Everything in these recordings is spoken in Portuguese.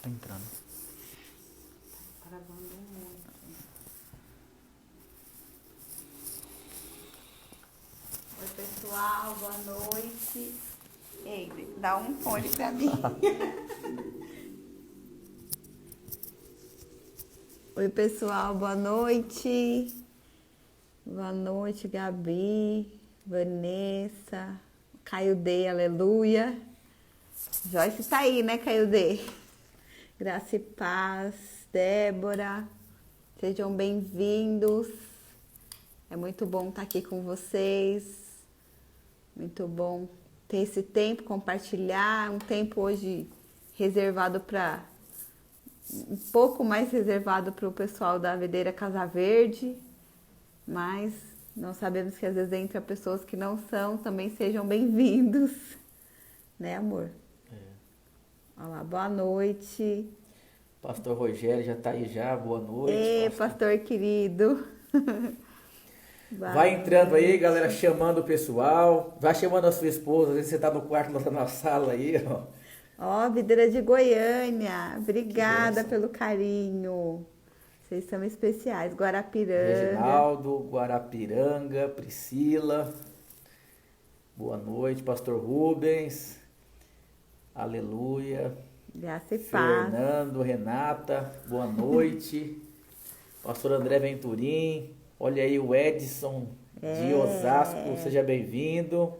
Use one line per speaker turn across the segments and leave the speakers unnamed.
Entrando.
Travando muito. Oi, pessoal, boa noite. Ei, dá um fone pra mim. Oi, pessoal, boa noite. Boa noite, Gabi, Vanessa, Caio D, aleluia. Joyce tá aí, né, Caio D? Graça e paz, Débora, sejam bem-vindos. É muito bom estar aqui com vocês. Muito bom ter esse tempo, compartilhar. Um tempo hoje reservado para... Um pouco mais reservado para o pessoal da Videira Casa Verde. Mas nós sabemos que às vezes entra pessoas que não são. Também sejam bem-vindos. Né, amor? Olha lá, boa noite.
Pastor Rogério já está aí já, boa noite.
Ei, pastor querido.
Vai entrando aí, galera, chamando o pessoal. Vai chamando a sua esposa, às vezes você está no quarto, nós tá na sala aí, ó.
Ó, Videira de Goiânia. Obrigada pelo carinho. Vocês são especiais. Guarapiranga.
Reginaldo, Guarapiranga, Priscila. Boa noite, pastor Rubens. Aleluia.
Graça e paz.
Fernando, Renata, boa noite. Pastor André Venturim. Olha aí o Edson de Osasco, seja bem-vindo.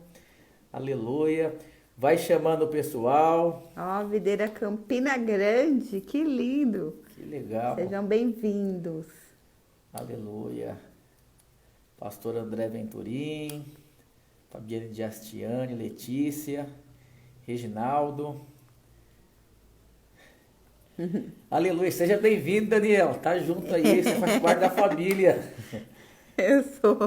Aleluia. Vai chamando o pessoal.
Ó, Videira Campina Grande, que lindo.
Que legal.
Sejam bem-vindos.
Aleluia. Pastor André Venturim, Fabiane de Astiane, Letícia, Reginaldo. Aleluia, seja bem-vindo, Daniel. Tá junto aí, você faz parte da família.
Eu sou.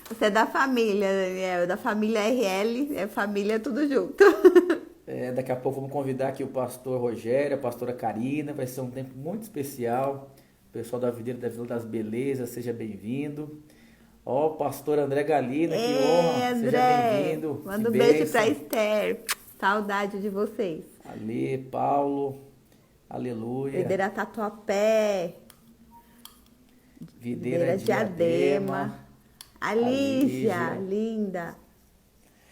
Você é da família, Daniel. Da família RL, é família tudo junto.
Daqui a pouco vamos convidar aqui o pastor Rogério, a pastora Karina. Vai ser um tempo muito especial. O pessoal da Videira da Vila das Belezas, seja bem-vindo. Ó, o pastor André Galina, que honra.
André,
seja bem-vindo.
manda um beijo pra Esther. Saudade de vocês.
Ali, Paulo. Aleluia.
Videira Tatuapé.
Videira Diadema.
Alígia, linda.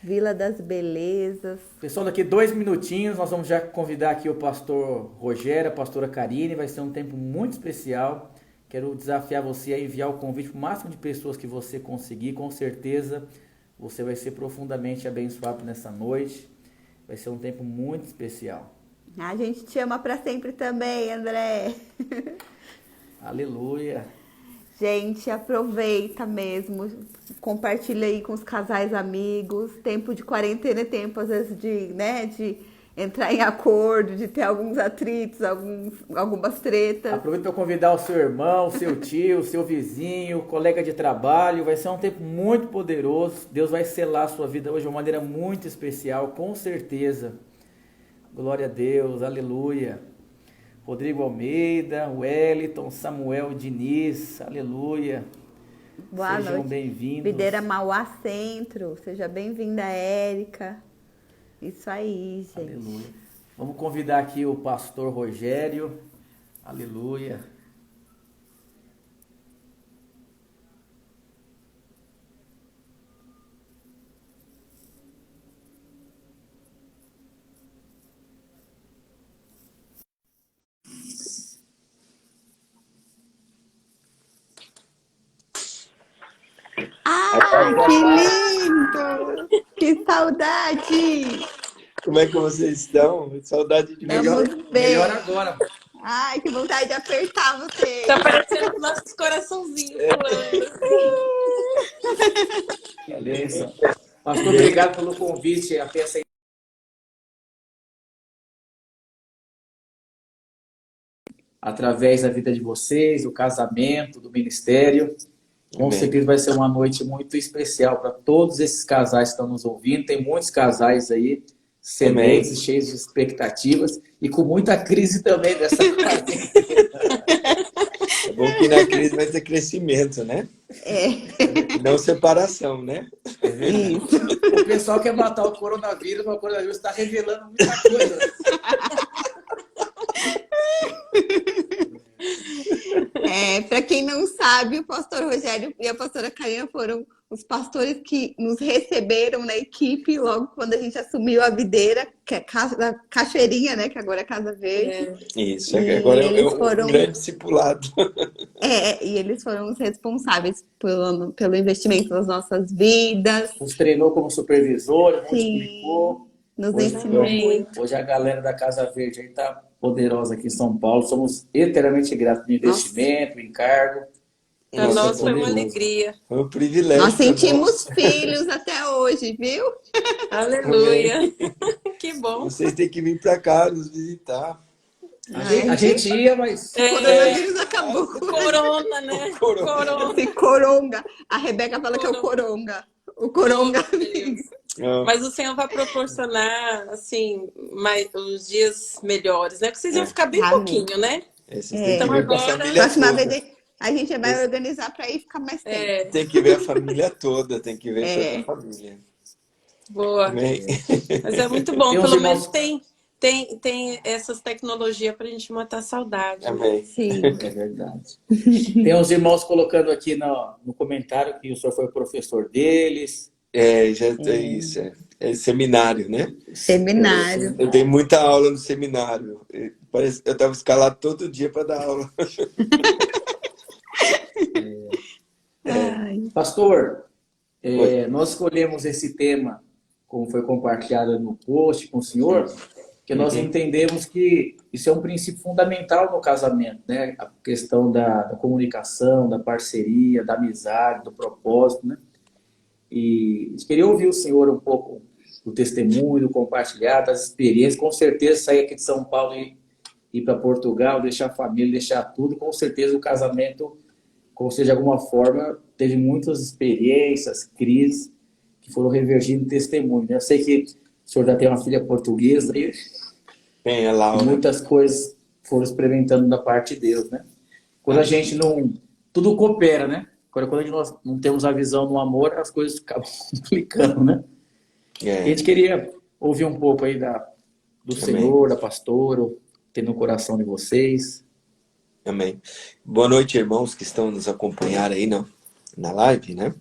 Vila das Belezas.
Pessoal, daqui 2 minutinhos nós vamos já convidar aqui o pastor Rogério, a pastora Karine. Vai ser um tempo muito especial. Quero desafiar você a enviar o convite para o máximo de pessoas que você conseguir. Com certeza você vai ser profundamente abençoado nessa noite. Vai ser um tempo muito especial.
A gente te ama para sempre também, André.
Aleluia.
Gente, aproveita mesmo, compartilha aí com os casais amigos. Tempo de quarentena é tempo, às vezes, de entrar em acordo, de ter alguns atritos, algumas tretas.
Aproveita para convidar o seu irmão, o seu tio, o seu vizinho, o colega de trabalho. Vai ser um tempo muito poderoso. Deus vai selar a sua vida hoje de uma maneira muito especial, com certeza. Glória a Deus, aleluia. Rodrigo Almeida, Wellington, Samuel Diniz, aleluia.
Boa
Sejam
noite.
bem-vindos.
Videira Mauá Centro, seja bem-vinda, Érica. Isso aí, gente.
Aleluia. Vamos convidar aqui o pastor Rogério, aleluia.
Ah, que lindo! Que saudade!
Como é que vocês estão? Saudade de
Estamos bem.
Melhor agora.
Ai, que vontade de apertar você.
Tá parecendo nossos coraçãozinhos pulando.
Que bênção. Pastor, obrigado pelo convite. A peça através da vida de vocês, do casamento, do ministério. Com certeza vai ser uma noite muito especial para todos esses casais que estão nos ouvindo. Tem muitos casais aí, sementes, cheios de expectativas e com muita crise também dessa quarentena.
É bom que na crise vai ter crescimento, né? Não separação, né?
O pessoal quer matar o coronavírus, mas o coronavírus está revelando muita coisa.
Para quem não sabe, o pastor Rogério e a pastora Karina foram os pastores que nos receberam na equipe logo quando a gente assumiu a videira, que é a Cachoeirinha, né? Que agora é Casa Verde.
Isso,
E
agora é
eles
um
foram,
grande discipulado.
e eles foram os responsáveis pelo investimento nas nossas vidas.
Nos treinou como supervisor,
Sim,
multiplicou.
nos
Hoje,
ensinou
Amém.
muito.
hoje a galera da Casa Verde aí está poderosa aqui em São Paulo. Somos eternamente gratos no investimento, no encargo.
Para
Nossa,
nós foi uma
poderoso.
alegria.
Foi um privilégio.
Nós
pra
sentimos
nós.
filhos até hoje, viu?
Aleluia. Que bom.
Vocês têm que vir para cá nos visitar.
A gente ia, mas
O coronavírus acabou
O
com
corona, né? Corona.
esse coronga. A Rebeca fala que é o coronga. O coronga.
Mas o Senhor vai proporcionar, assim, uns dias melhores, né? Porque vocês iam ficar bem
Amém.
pouquinho, né?
Vocês têm que
Então
ver com a
agora-
família
Próxima
toda.
vez a gente vai organizar para ir ficar mais tempo.
Tem que ver a família toda, tem que ver
É.
toda a família.
Boa.
Amém?
Mas é muito bom.
Tem uns
Pelo
irmãos-
menos tem essas tecnologias pra gente matar a saudade.
Amém.
Sim.
é verdade. Tem uns irmãos colocando aqui no comentário que o senhor foi o professor deles.
Já é isso. É seminário, né?
Seminário.
Eu dei muita aula no seminário. Eu estava escalado todo dia para dar aula.
Ai.
Pastor,
Oi.
nós escolhemos esse tema, como foi compartilhado no post com o senhor, que nós entendemos que isso é um princípio fundamental no casamento, né? A questão da comunicação, da parceria, da amizade, do propósito, né? E a gente queria ouvir o senhor um pouco do testemunho, do compartilhar, das experiências. Com certeza, sair aqui de São Paulo e ir para Portugal, deixar a família, deixar tudo, com certeza o casamento, como seja, de alguma forma, teve muitas experiências, crises, que foram revergindo em testemunho, né? Eu sei que o senhor já tem uma filha portuguesa e
Tem a Laura.
muitas coisas foram experimentando da parte de Deus, né? Quando a gente não... Tudo coopera, né? Quando nós não temos a visão do amor, as coisas acabam complicando, né? E a gente queria ouvir um pouco aí do Senhor, da pastora, ter no coração de vocês.
Amém. Boa noite, irmãos que estão nos acompanhar aí na live, né?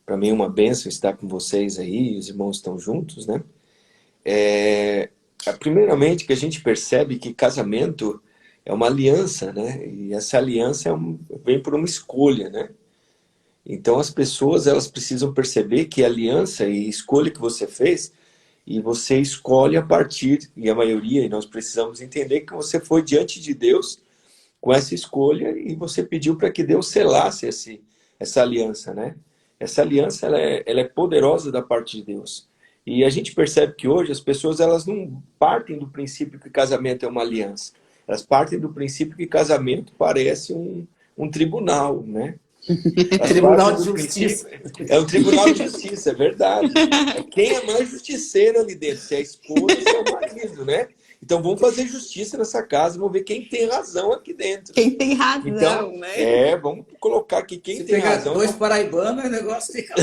Para mim é uma bênção estar com vocês aí, os irmãos estão juntos, né? Primeiramente que a gente percebe que casamento é uma aliança, né? E essa aliança vem por uma escolha, né? Então as pessoas elas precisam perceber que a aliança e escolha que você fez, e você escolhe a partir, e a maioria, e nós precisamos entender que você foi diante de Deus com essa escolha e você pediu para que Deus selasse essa aliança, né? Essa aliança ela é poderosa da parte de Deus. E a gente percebe que hoje as pessoas elas não partem do princípio que casamento é uma aliança. Elas partem do princípio que casamento parece um tribunal, né?
Tribunal de Justiça.
É um tribunal de justiça, é verdade. Quem é mais justiceiro ali dentro? Se é a esposa ou se é o marido, né? Então vamos fazer justiça nessa casa, vamos ver quem tem razão aqui dentro.
Quem tem razão,
Então,
né?
vamos colocar aqui quem
Se
tem
pegar
razão.
dois paraibanos, o negócio fica...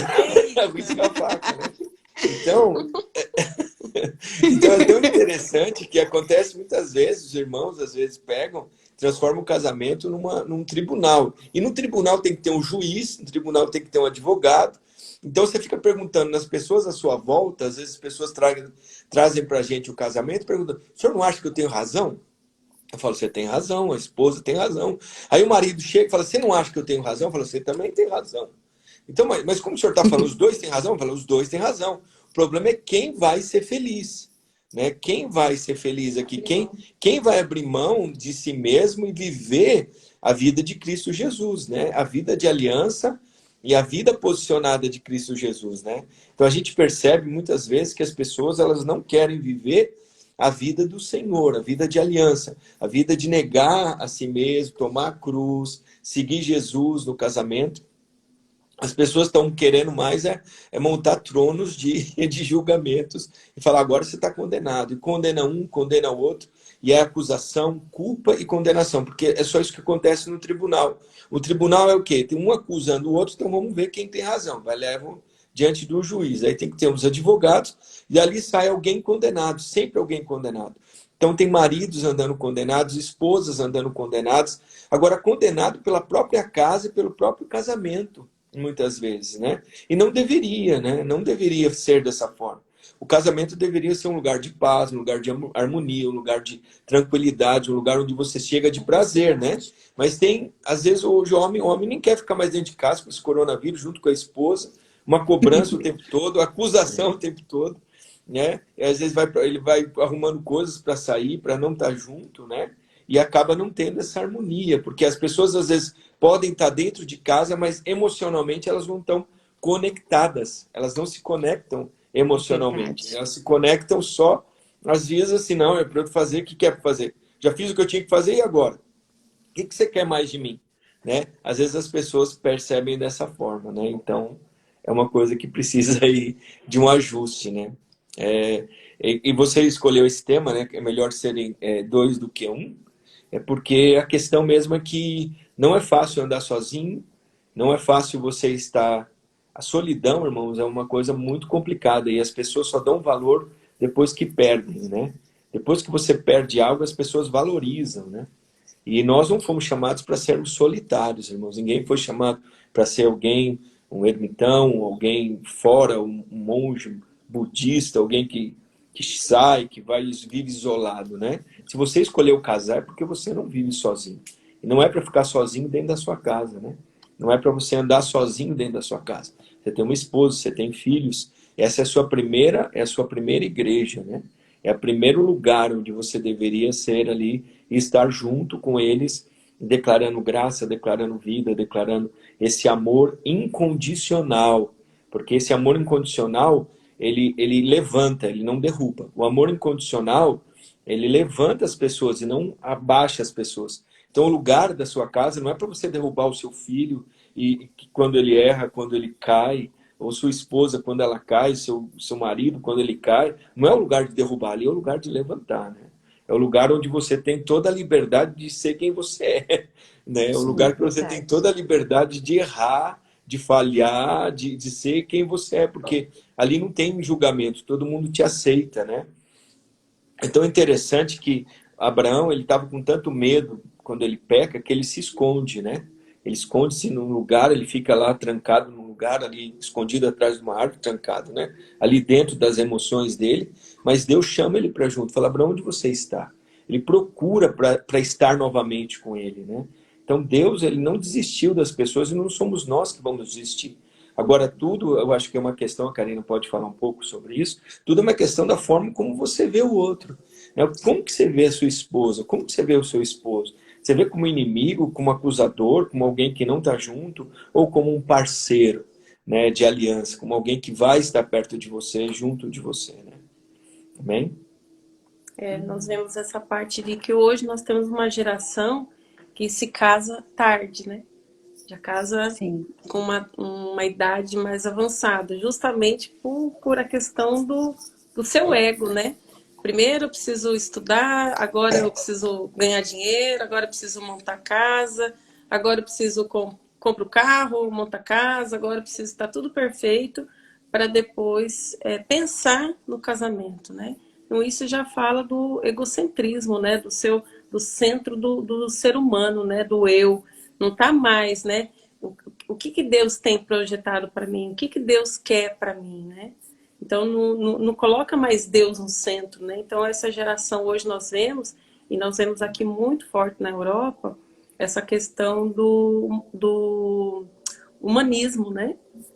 Risca a faca, né? Então é tão interessante que acontece muitas vezes, os irmãos às vezes transformam o casamento num tribunal. E no tribunal tem que ter um juiz, no tribunal tem que ter um advogado. Então você fica perguntando nas pessoas à sua volta, às vezes as pessoas trazem pra gente o casamento, perguntando, o senhor não acha que eu tenho razão? Eu falo, você tem razão, a esposa tem razão. Aí o marido chega e fala, você não acha que eu tenho razão? Eu falo, você também tem razão. Então, mas como o senhor está falando, os dois têm razão? Eu falo, os dois têm razão. O problema é quem vai ser feliz. Né? Quem vai ser feliz aqui? Quem vai abrir mão de si mesmo e viver a vida de Cristo Jesus, né? A vida de aliança e a vida posicionada de Cristo Jesus, né? Então a gente percebe muitas vezes que as pessoas elas não querem viver a vida do Senhor, a vida de aliança, a vida de negar a si mesmo, tomar a cruz, seguir Jesus no casamento. As pessoas estão querendo mais montar tronos de julgamentos e falar, agora você está condenado. E condena um, condena o outro. E é acusação, culpa e condenação. Porque é só isso que acontece no tribunal. O tribunal é o quê? Tem um acusando o outro, então vamos ver quem tem razão. Levam diante do juiz. Aí tem que ter os advogados e ali sai alguém condenado. Sempre alguém condenado. Então tem maridos andando condenados, esposas andando condenadas, agora condenado pela própria casa e pelo próprio casamento, muitas vezes, né? E não deveria, né? Não deveria ser dessa forma. O casamento deveria ser um lugar de paz, um lugar de harmonia, um lugar de tranquilidade, um lugar onde você chega de prazer, né? Mas tem, às vezes, hoje o homem nem quer ficar mais dentro de casa com esse coronavírus, junto com a esposa, uma cobrança o tempo todo, acusação o tempo todo, né? E às vezes ele vai arrumando coisas para sair, para não estar junto, né? E acaba não tendo essa harmonia, porque as pessoas às vezes podem estar dentro de casa, mas emocionalmente elas não estão conectadas, elas não se conectam emocionalmente,
Verdade.
elas se conectam só, às vezes assim, não, é para eu fazer o que quer fazer. Já fiz o que eu tinha que fazer e agora? O que você quer mais de mim? Né? Às vezes as pessoas percebem dessa forma, né? Então, é uma coisa que precisa aí de um ajuste, né? E você escolheu esse tema, né? Que é melhor serem dois do que um, é porque a questão mesmo é que não é fácil andar sozinho, não é fácil você estar... A solidão, irmãos, é uma coisa muito complicada e as pessoas só dão valor depois que perdem, né? Depois que você perde algo, as pessoas valorizam, né? E nós não fomos chamados para sermos solitários, irmãos. Ninguém foi chamado para ser alguém, um ermitão, alguém fora, um monge budista, alguém que sai, que vive isolado, né? Se você escolheu casar, é porque você não vive sozinho. E não é para ficar sozinho dentro da sua casa, né? Não é para você andar sozinho dentro da sua casa. Você tem uma esposa, você tem filhos. Essa é a sua primeira igreja, né? É o primeiro lugar onde você deveria ser ali e estar junto com eles, declarando graça, declarando vida, declarando esse amor incondicional. Porque esse amor incondicional, ele levanta, ele não derruba. O amor incondicional, ele levanta as pessoas e não abaixa as pessoas. Então, o lugar da sua casa não é para você derrubar o seu filho e quando ele erra, quando ele cai, ou sua esposa quando ela cai, seu marido quando ele cai. Não é o lugar de derrubar, ali é o lugar de levantar, né? É o lugar onde você tem toda a liberdade de ser quem você é, né? É o
Sim,
lugar que você tem
verdade.
toda a liberdade de errar, de falhar, de ser quem você é, porque ali não tem julgamento, todo mundo te aceita, né? Então é interessante que Abraão, ele estava com tanto medo quando ele peca, que ele se esconde, né? Ele esconde-se num lugar, ele fica lá trancado num lugar, ali escondido atrás de uma árvore, trancado, né? Ali dentro das emoções dele, mas Deus chama ele para junto, fala, Abraão, onde você está? Ele procura para estar novamente com ele, né? Então Deus, ele não desistiu das pessoas e não somos nós que vamos desistir. Agora, tudo, eu acho que é uma questão, a Karina pode falar um pouco sobre isso, tudo é uma questão da forma como você vê o outro. Né? Como que você vê a sua esposa? Como que você vê o seu esposo? Você vê como inimigo, como acusador, como alguém que não está junto, ou como um parceiro, né, de aliança, como alguém que vai estar perto de você, junto de você, né? Amém?
Nós vemos essa parte de que hoje nós temos uma geração que se casa tarde, né? Já casa
Sim,
com uma idade mais avançada, justamente por a questão do seu ego, né? Primeiro eu preciso estudar, agora eu preciso ganhar dinheiro, agora eu preciso montar casa, agora eu preciso comprar o carro, montar casa, agora eu preciso estar tudo perfeito para depois pensar no casamento, né? Então isso já fala do egocentrismo, né? Do centro do ser humano, né? Do eu. Não está mais, né? O que Deus tem projetado para mim? O que Deus quer para mim, né? Então, não coloca mais Deus no centro, né? Então, essa geração hoje nós vemos, e nós vemos aqui muito forte na Europa, essa questão do humanismo, né?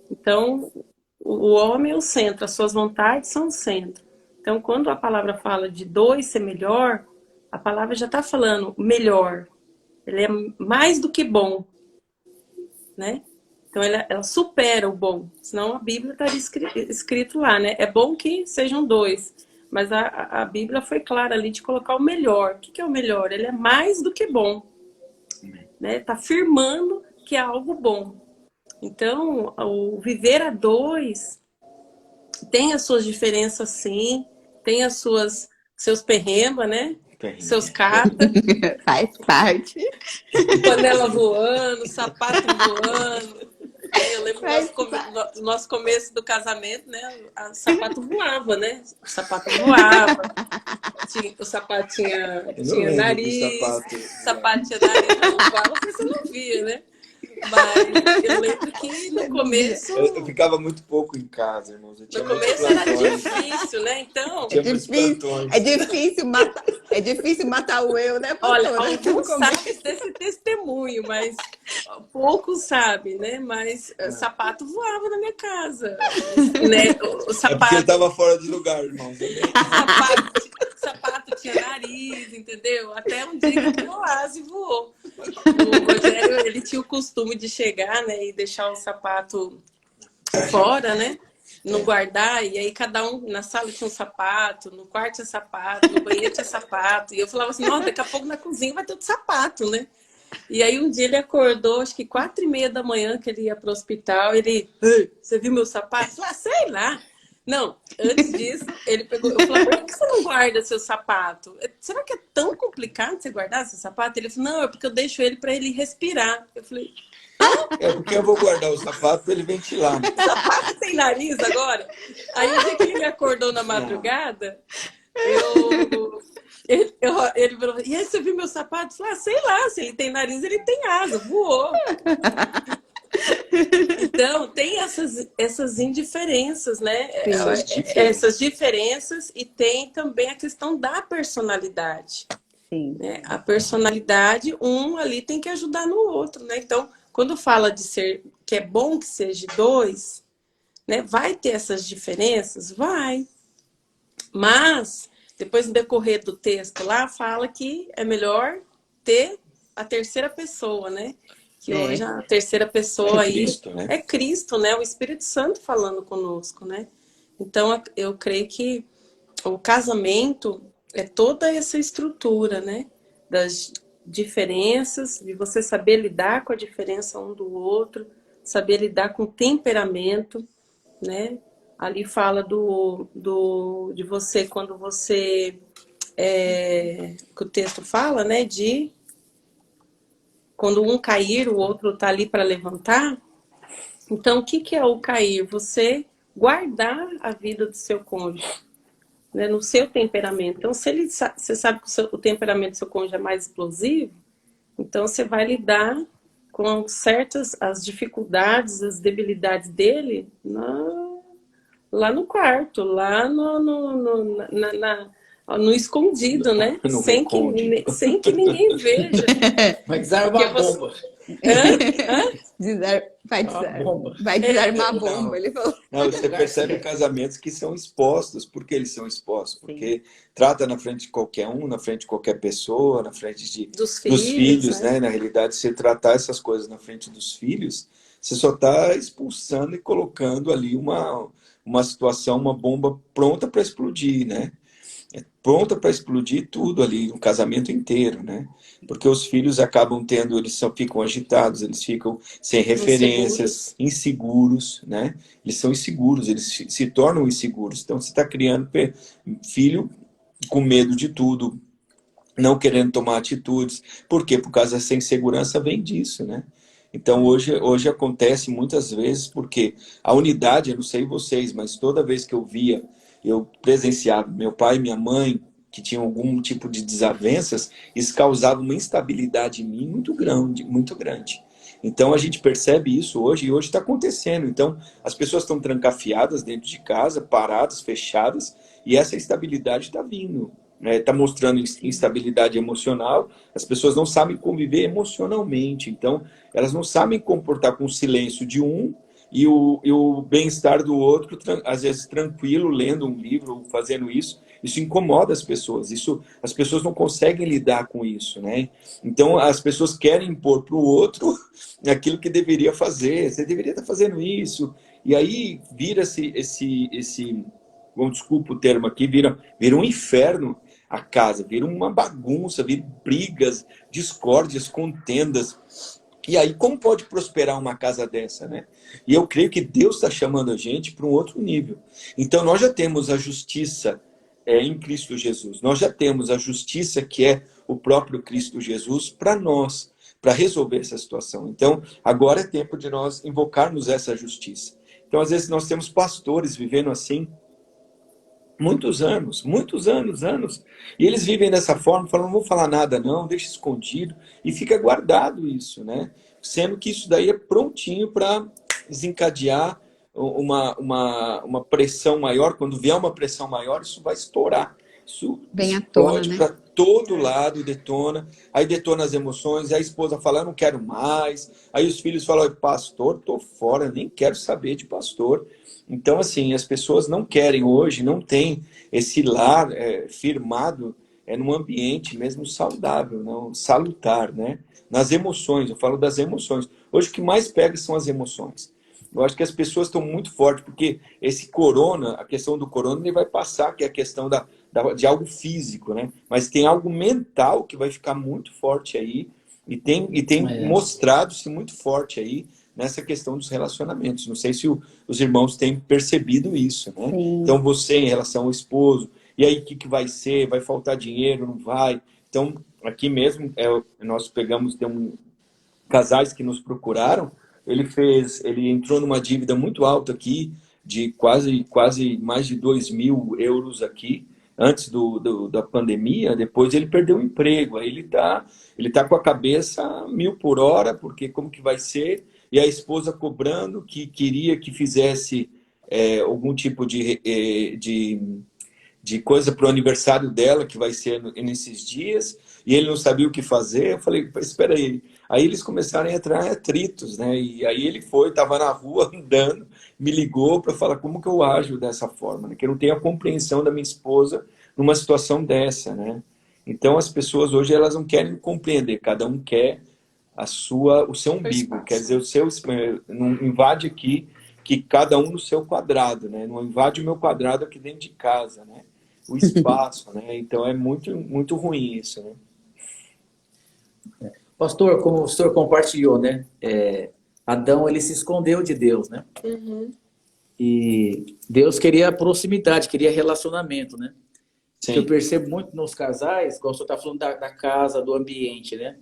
Então, o homem é o centro, as suas vontades são o centro. Então, quando a palavra fala de dois ser melhor, a palavra já está falando melhor. Ele é mais do que bom, né? Então ela supera o bom. Senão a Bíblia estaria escrito lá, né? É bom que sejam dois. Mas a Bíblia foi clara ali de colocar o melhor. O que é o melhor? Ele é mais do que bom. Né? Está afirmando que é algo bom. Então, o viver a dois tem as suas diferenças, sim. Tem seus perreba, né? Seus cata.
faz parte.
Panela voando, sapato voando. Eu lembro do nosso começo do casamento, né? O sapato voava, né? O sapato voava. o sapato tinha,
Eu não
tinha
lembro do
nariz,
sapato.
o sapato tinha nariz, não fala porque você não via, né? Mas eu lembro que no começo,
Eu ficava muito pouco em casa, irmãos. Eu
no
tinha muitos
começo era
plantões.
difícil, né? Então,
Tinha muitos plantões.
É difícil matar o eu, né,
olha,
pastora? No
alguns
começo.
sabem desse testemunho, mas poucos sabem, né? Mas sapato voava na minha casa, né? O
É porque ele
sapato,
estava fora de lugar, irmãos.
o sapato tinha nariz, entendeu? Até um dia que o Oase voou. O Rogério, ele tinha o costume de chegar, né, e deixar o sapato fora, né? Não guardar, e aí cada um na sala tinha um sapato, no quarto tinha sapato, no banheiro tinha sapato. E eu falava assim, nossa, daqui a pouco na cozinha vai ter outro sapato, né? E aí um dia ele acordou, acho que 4h30 da manhã que ele ia para o hospital, ele, "Ei, você viu meu sapato? Eu falei, sei lá. Não, antes disso, ele pegou, eu falei, por que você não guarda seu sapato? Será que é tão complicado você guardar seu sapato? Ele falou, não, é porque eu deixo ele para ele respirar. Eu falei,
É porque eu vou guardar o sapato para ele ventilar.
sapato tem nariz agora? Aí o dia que ele me acordou na madrugada, ele falou, e aí você viu meu sapato? Eu falei, sei lá, se ele tem nariz, ele tem asa, voou. Então, tem essas indiferenças, né? Essas diferenças, e tem também a questão da personalidade.
Sim.
Né? A personalidade, um ali tem que ajudar no outro, né? Então, quando fala de ser, que é bom que seja dois, né? Vai ter essas diferenças? Vai. Mas, depois no decorrer do texto lá, fala que é melhor ter a terceira pessoa, né? Que hoje a terceira pessoa aí
Cristo, né?
é Cristo, né? O Espírito Santo falando conosco, né? Então, eu creio que o casamento é toda essa estrutura, né? Das diferenças, de você saber lidar com a diferença um do outro, saber lidar com o temperamento, né? Ali fala de você, quando você... que o texto fala, né? De quando um cair, o outro está ali para levantar. Então, o que é o cair? Você guardar a vida do seu cônjuge, né, no seu temperamento. Então, se você sabe que o temperamento do seu cônjuge é mais explosivo, então você vai lidar com certas as dificuldades, as debilidades dele lá no quarto, lá no escondido, né?
No
sem que ninguém veja.
Vai desarmar a bomba.
Vai desarmar a
Não.
bomba, ele falou.
Não, você percebe casamentos que são expostos. Por que eles são expostos? Porque trata na frente de qualquer um, na frente de qualquer pessoa, na frente
Dos
dos filhos,
né?
né? Na realidade, se tratar essas coisas na frente dos filhos, você só está expulsando e colocando ali uma situação, uma bomba pronta para explodir, né? Pronta para explodir tudo ali, um casamento inteiro, né? Porque os filhos acabam tendo, ficam agitados, eles ficam sem referências, inseguros, né? Eles são inseguros, eles se tornam inseguros. Então você está criando filho com medo de tudo, não querendo tomar atitudes. Por quê? Por causa dessa insegurança vem disso, né? Então hoje acontece muitas vezes porque a unidade, eu não sei vocês, mas toda vez que eu presenciava meu pai e minha mãe que tinham algum tipo de desavenças, isso causava uma instabilidade em mim muito grande, muito grande. Então a gente percebe isso hoje, e hoje está acontecendo. Então as pessoas estão trancafiadas dentro de casa, paradas, fechadas, e essa instabilidade está vindo. Está mostrando instabilidade emocional, as pessoas não sabem conviver emocionalmente, então elas não sabem comportar com o silêncio de um e o bem-estar do outro, às vezes tranquilo, lendo um livro ou fazendo isso. Isso incomoda as pessoas, as pessoas não conseguem lidar com isso, né? Então as pessoas querem impor para o outro aquilo que deveria fazer, você deveria estar fazendo isso, e aí vira desculpa o termo aqui, vira um inferno a casa, vira uma bagunça, vira brigas, discórdias, contendas. E aí, como pode prosperar uma casa dessa, né? E eu creio que Deus está chamando a gente para um outro nível. Então, nós já temos a justiça em Cristo Jesus. Nós já temos a justiça que é o próprio Cristo Jesus para nós, para resolver essa situação. Então, agora é tempo de nós invocarmos essa justiça. Então, às vezes, nós temos pastores vivendo assim, muitos anos. E eles vivem dessa forma, falam, não vou falar nada não, deixa escondido. E fica guardado isso, né? Sendo que isso daí é prontinho para desencadear uma pressão maior. Quando vier uma pressão maior, isso vai estourar. Isso
Vem à tona,
explode
né?
para todo lado, detona. Aí detona as emoções, aí a esposa fala, eu não quero mais. Aí os filhos falam, pastor, tô fora, nem quero saber de pastor. Então, assim, as pessoas não querem hoje, não tem esse lar firmado num ambiente mesmo saudável, não, salutar, né? Nas emoções, eu falo das emoções. Hoje o que mais pega são as emoções. Eu acho que as pessoas estão muito fortes, porque esse corona, a questão do corona, ele vai passar, que é a questão de algo físico, né? Mas tem algo mental que vai ficar muito forte aí, e tem mostrado-se muito forte aí nessa questão dos relacionamentos. Não sei se os irmãos têm percebido isso, né?
Sim.
Então você em relação ao esposo, e aí o que vai ser? Vai faltar dinheiro? Não vai? Então, aqui mesmo, nós pegamos, tem casais que nos procuraram, ele entrou numa dívida muito alta aqui, de quase mais de 2.000 euros aqui, antes da pandemia. Depois ele perdeu o emprego, aí ele tá com a cabeça a 1.000 por hora, porque como que vai ser? E a esposa cobrando que queria que fizesse algum tipo de coisa para o aniversário dela, que vai ser nesses dias, e ele não sabia o que fazer. Eu falei, espera aí. Aí eles começaram a entrar em atritos, né? E aí ele estava na rua andando, me ligou para falar como que eu ajo dessa forma, né? Que eu não tenho a compreensão da minha esposa numa situação dessa, né? Então as pessoas hoje elas não querem compreender, cada um quer o seu umbigo, quer dizer, não invade aqui, que cada um no seu quadrado, né? Não invade o meu quadrado aqui dentro de casa, né? O espaço, né? Então é muito, muito ruim isso, né?
Pastor, como o senhor compartilhou, né? Adão, ele se escondeu de Deus, né?
Uhum.
E Deus queria proximidade, queria relacionamento, né? Que eu
Sim.
percebo muito nos casais, como o senhor está falando da casa, do ambiente, né?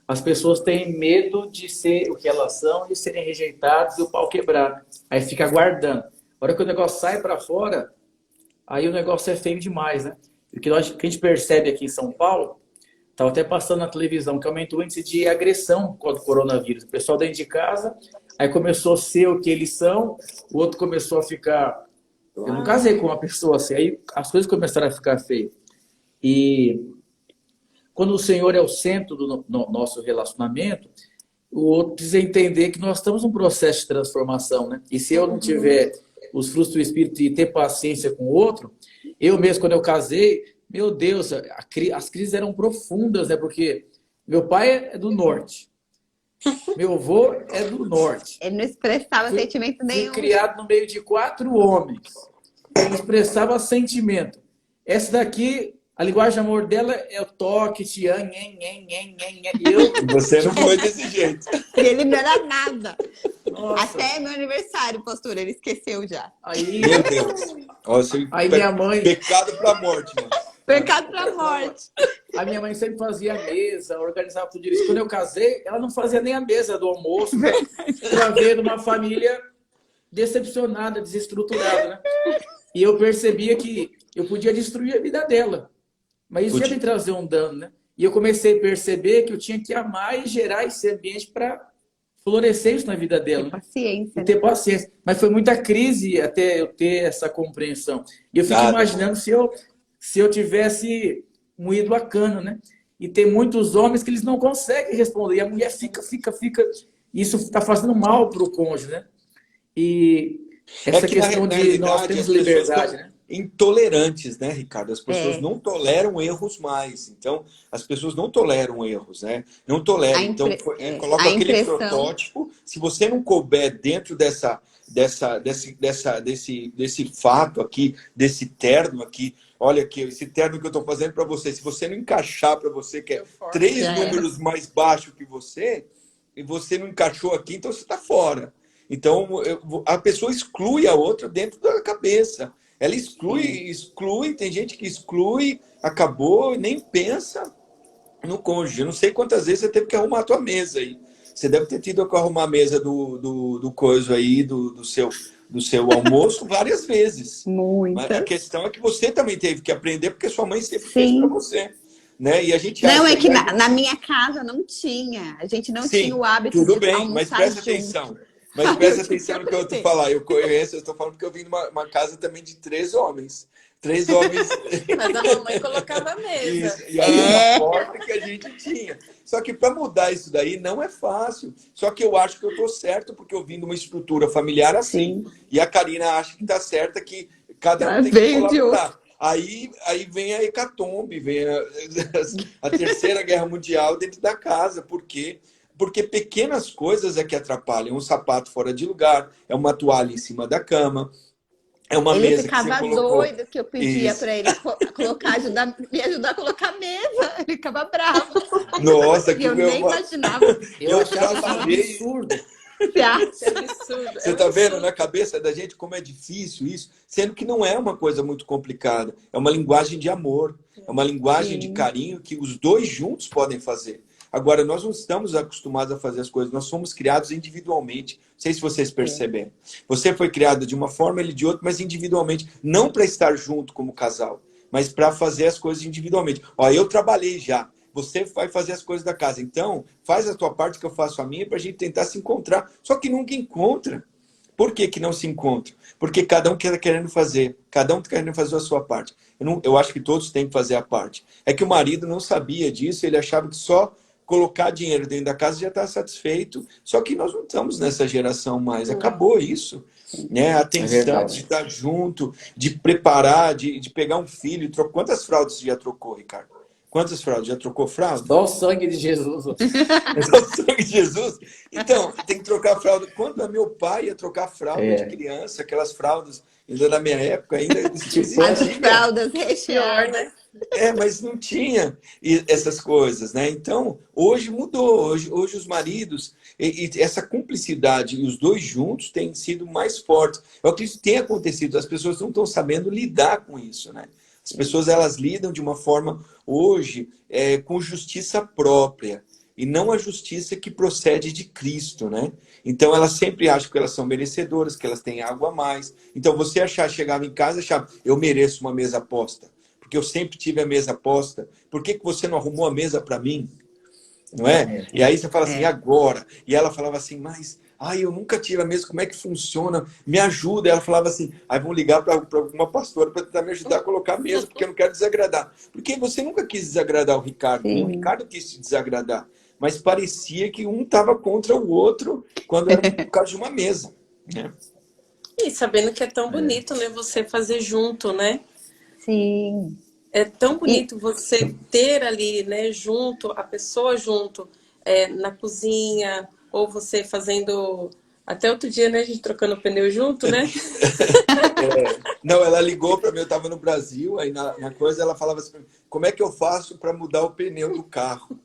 As pessoas têm medo de ser o que elas são, de serem rejeitadas e o pau quebrar. Aí fica aguardando. A hora que o negócio sai para fora, aí o negócio é feio demais, né? O que a gente percebe aqui em São Paulo, estava até passando na televisão, que aumentou o índice de agressão com o coronavírus. O pessoal dentro de casa, aí começou a ser o que eles são, o outro começou a ficar... Eu não casei com uma pessoa assim, aí as coisas começaram a ficar feias. E quando o Senhor é o centro do nosso relacionamento, o outro precisa entender que nós estamos num processo de transformação, né? E se eu não tiver os frutos do Espírito e ter paciência com o outro, eu mesmo, quando eu casei, meu Deus, as crises eram profundas, né? Porque meu pai é do norte, meu avô é do norte.
Ele não expressava sentimento
Fui
nenhum.
criado no meio de 4 homens. Ele expressava sentimento. Essa daqui, a linguagem de amor dela é o toque, te amo, e eu...
Você não foi desse jeito.
E ele não era nada.
Nossa.
Até meu aniversário, pastor, ele esqueceu já.
Aí,
Meu Deus. Nossa,
aí minha mãe...
pecado pra morte, mano.
Pecado pra morte.
A minha mãe sempre fazia a mesa, organizava tudo isso. Quando eu casei, ela não fazia nem a mesa do almoço, para ver uma família decepcionada, desestruturada, né? E eu percebia que eu podia destruir a vida dela, mas isso ia me trazer um dano, né? E eu comecei a perceber que eu tinha que amar e gerar esse ambiente para florescer isso na vida dela.
Ter paciência.
E ter paciência. Mas foi muita crise até eu ter essa compreensão. E eu fico imaginando se eu tivesse moído a cana, né? E tem muitos homens que eles não conseguem responder. E a mulher fica. Isso está fazendo mal para o cônjuge, né? E essa questão de nós temos liberdade, né?
Intolerantes, né, Ricardo? As pessoas não toleram erros mais. Então, as pessoas não toleram erros, né? Não toleram. Então, coloca aquele protótipo. Se você não couber dentro desse fato aqui, desse terno aqui, olha aqui, esse terno que eu estou fazendo para você, se você não encaixar para você, que é 3 números mais baixo que você, e você não encaixou aqui, então você está fora. Então, a pessoa exclui a outra dentro da cabeça. Ela exclui, tem gente que exclui, acabou, nem pensa no cônjuge. Eu não sei quantas vezes você teve que arrumar a tua mesa aí. Você deve ter tido que arrumar a mesa do coiso aí, do do seu almoço várias vezes. Mas a
Muitas.
questão é que você também teve que aprender, porque sua mãe sempre fez para
Sim.
você. Né? E a gente
Não,
acha,
é que
né?
na minha casa não tinha. A gente não tinha
Sim,
o hábito
tudo
de
bem, mas
almoçar
presta
junto.
atenção. Mas
Aí
presta
eu tive que
atenção no que eu tô
aprender.
falando. Eu conheço, eu estou falando porque eu vim de uma casa também de 3 homens. 3 homens.
Mas a mamãe colocava a mesa.
Isso, e aí uma porta que a gente tinha. Só que para mudar isso daí não é fácil. Só que eu acho que eu estou certo, porque eu vim de uma estrutura familiar assim.
Sim.
E a Karina acha que está certa, que cada um
Ela
tem que
veio de
colaborar. Aí vem a hecatombe, vem a Terceira Guerra Mundial dentro da casa. Por quê? Porque pequenas coisas é que atrapalham. Um sapato fora de lugar, é uma toalha em cima da cama, é uma
Ele
mesa que você
ficava
colocou.
doido que eu pedia
Isso.
para ele colocar, me ajudar a colocar a mesa. Ele ficava bravo.
Nossa,
E
que
eu nem imaginava.
Eu achava isso um
trabalhei.
absurdo.
Você acha?
Isso é absurdo.
Você
É um
está vendo
absurdo.
na cabeça da gente como é difícil isso? Sendo que não é uma coisa muito complicada. É uma linguagem de amor. É uma linguagem de
Sim.
carinho que os dois juntos podem fazer. Agora, nós não estamos acostumados a fazer as coisas. Nós somos criados individualmente. Não sei se vocês perceberam. Você foi criado de uma forma, ele de outra, mas individualmente. Não para estar junto como casal, mas para fazer as coisas individualmente. Ó, eu trabalhei já. Você vai fazer as coisas da casa. Então, faz a tua parte que eu faço a minha para a gente tentar se encontrar. Só que nunca encontra. Por que não se encontra? Porque cada um está querendo fazer. Cada um está querendo fazer a sua parte. Eu acho que todos têm que fazer a parte. É que o marido não sabia disso. Ele achava que só colocar dinheiro dentro da casa já está satisfeito. Só que nós não estamos nessa geração mais. Acabou isso. Né? A atenção de estar junto, de preparar, de pegar um filho. Quantas fraldas você já trocou, Ricardo? Quantas fraldas? Já trocou fralda?
Só o sangue de Jesus.
Só o sangue de Jesus? Então, tem que trocar fralda. Quando meu pai ia trocar fralda de criança, aquelas fraldas, ainda na minha época, ainda existia.
As fraldas
Pior,
recheadas.
né?
Mas não tinha essas coisas, né? Então, hoje mudou. Hoje os maridos, e essa cumplicidade e os dois juntos têm sido mais fortes. Eu acredito que tem acontecido. As pessoas não estão sabendo lidar com isso, né? As pessoas, elas lidam de uma forma, hoje, com justiça própria. E não a justiça que procede de Cristo, né? Então, elas sempre acham que elas são merecedoras, que elas têm algo a mais. Então, você chegava em casa e achava, eu mereço uma mesa posta. Porque eu sempre tive a mesa posta. Por que você não arrumou a mesa para mim? Não é? E aí você fala assim, agora? E ela falava assim, mas eu nunca tive a mesa, como é que funciona? Me ajuda. E ela falava assim, vão ligar para alguma pastora para tentar me ajudar a colocar a mesa, porque eu não quero desagradar. Porque você nunca quis desagradar o Ricardo, nem o Ricardo quis te desagradar. Mas parecia que um estava contra o outro quando era por causa de uma mesa. Né?
E sabendo que é tão bonito, né? Você fazer junto, né?
Sim.
É tão bonito você ter ali, né, junto, a pessoa junto, na cozinha, ou você fazendo. Até outro dia, né, a gente trocando o pneu junto, né?
Não, ela ligou para mim, eu estava no Brasil, aí na coisa ela falava assim, como é que eu faço para mudar o pneu do carro?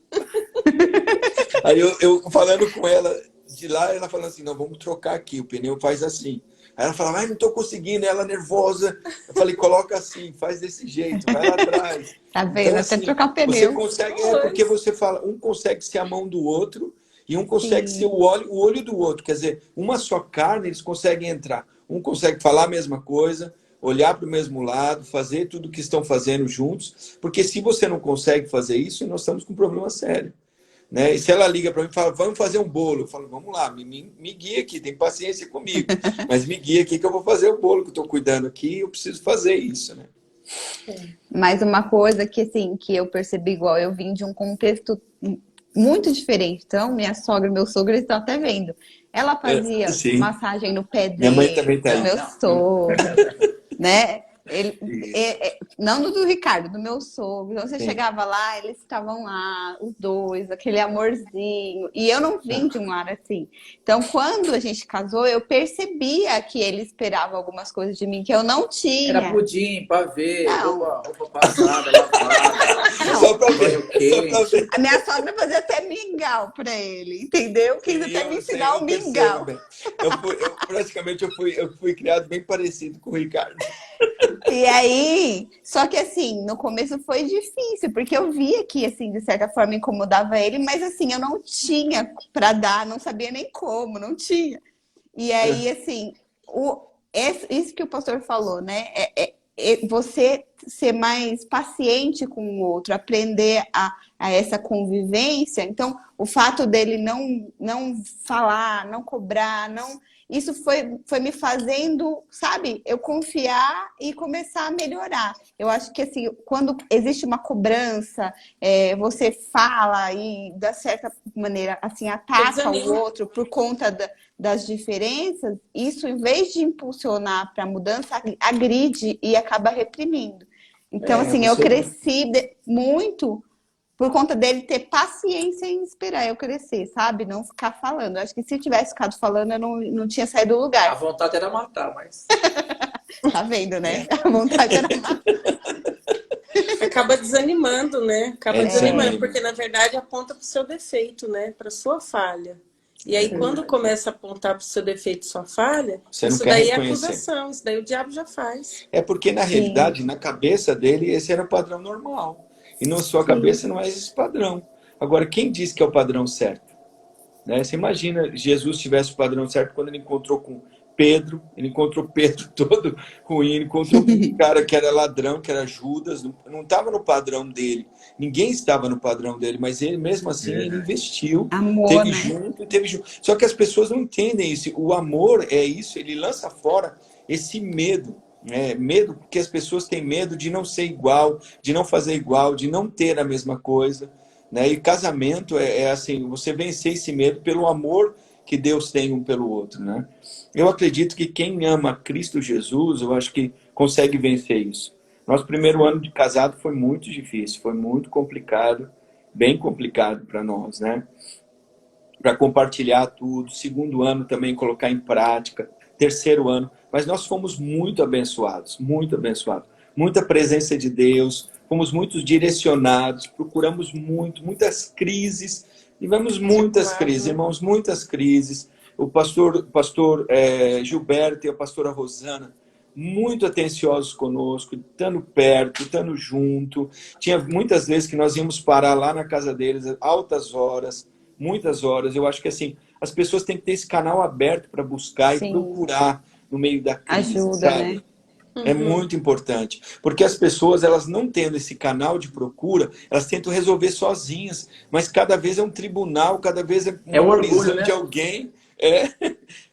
Aí eu falando com ela de lá, ela falando assim, não, vamos trocar aqui, o pneu faz assim. Aí ela falava, não estou conseguindo, ela nervosa. Eu falei, coloca assim, faz desse jeito, vai lá atrás.
Tá vendo?
Então,
Até
assim,
trocar o
você
pneu.
consegue, porque você fala, um consegue ser a mão do outro e um consegue ser o olho do outro. Quer dizer, uma só carne, eles conseguem entrar. Um consegue falar a mesma coisa, olhar para o mesmo lado, fazer tudo o que estão fazendo juntos. Porque se você não consegue fazer isso, nós estamos com um problema sério. Né? E se ela liga para mim e fala, vamos fazer um bolo, eu falo, vamos lá, me guia aqui, tem paciência comigo, mas me guia aqui que eu vou fazer o bolo que eu estou cuidando aqui, eu preciso fazer isso, né?
Mas uma coisa que, assim, que eu percebi igual, eu vim de um contexto muito diferente. Então, minha sogra e meu sogro estão até vendo. Ela fazia massagem no pé dele,
minha mãe também tá aí.
do meu sogro, né? Não do Ricardo, do meu sogro. Então você chegava lá, eles estavam lá, os dois, aquele amorzinho. E eu não vim de um lar assim. Então, quando a gente casou, eu percebia que ele esperava algumas coisas de mim que eu não tinha.
Era pudim, pavê,
Não.
roupa passada, lavada.
Só pra ver.
A minha sogra fazia até mingau pra ele, entendeu? Quis até me ensinar o mingau.
Eu fui criado bem parecido com o Ricardo.
E aí, só que assim, no começo foi difícil, porque eu via que, assim, de certa forma incomodava ele, mas assim, eu não tinha pra dar, não sabia nem como, não tinha. E aí, assim, isso que o pastor falou, né? Você ser mais paciente com o outro, aprender a essa convivência. Então, o fato dele não falar, não cobrar, isso foi me fazendo, sabe, eu confiar e começar a melhorar. Eu acho que, assim, quando existe uma cobrança, você fala e, da certa maneira, assim, ataca o outro por conta das diferenças, isso, em vez de impulsionar para a mudança, agride e acaba reprimindo. Então, assim, eu cresci muito por conta dele ter paciência em esperar eu crescer, sabe? Não ficar falando. Eu acho que se tivesse ficado falando, eu não tinha saído do
A
lugar.
vontade era matar, mas...
Tá vendo, né? A vontade era matar.
Acaba desanimando, né? Acaba desanimando,
desanima.
porque na verdade aponta para o seu defeito, né? Para sua falha. E aí, quando começa a apontar para o seu defeito, sua falha,
Você não
isso
quer
daí é
reconhecer.
acusação, isso daí o diabo já faz.
É porque, na realidade, na cabeça dele, esse era o padrão normal. E na sua cabeça não é esse padrão. Agora, quem diz que é o padrão certo? Né? Você imagina, Jesus tivesse o padrão certo quando ele encontrou com Pedro, ele encontrou Pedro todo ruim, ele encontrou um cara que era ladrão, que era Judas, não estava no padrão dele. Ninguém estava no padrão dele, mas ele mesmo assim, ele investiu,
Amor,
teve
né?
junto, teve junto. Só que as pessoas não entendem isso. O amor é isso, ele lança fora esse medo. Medo porque as pessoas têm medo de não ser igual, de não fazer igual, de não ter a mesma coisa, né? E casamento é assim, você vencer esse medo pelo amor que Deus tem um pelo outro, né? Eu acredito que quem ama Cristo Jesus, eu acho que consegue vencer isso. Nosso primeiro ano de casado foi muito difícil, foi muito complicado, bem complicado para nós, né? Para compartilhar tudo, segundo ano também colocar em prática, terceiro ano, mas nós fomos muito abençoados, muita presença de Deus, fomos muito direcionados, procuramos muitas crises, tivemos muitas crises, irmãos, muitas crises. O pastor Gilberto e a pastora Rosana, muito atenciosos conosco, estando perto, estando junto. Tinha muitas vezes que nós íamos parar lá na casa deles, altas horas, muitas horas. Eu acho que assim, as pessoas têm que ter esse canal aberto para buscar e procurar no meio da crise,
Ajuda,
sabe?
né?
É muito importante, porque as pessoas, elas não tendo esse canal de procura, elas tentam resolver sozinhas, mas cada vez é um tribunal, cada vez é
um
uma
orgulho,
prisão
né?
de alguém.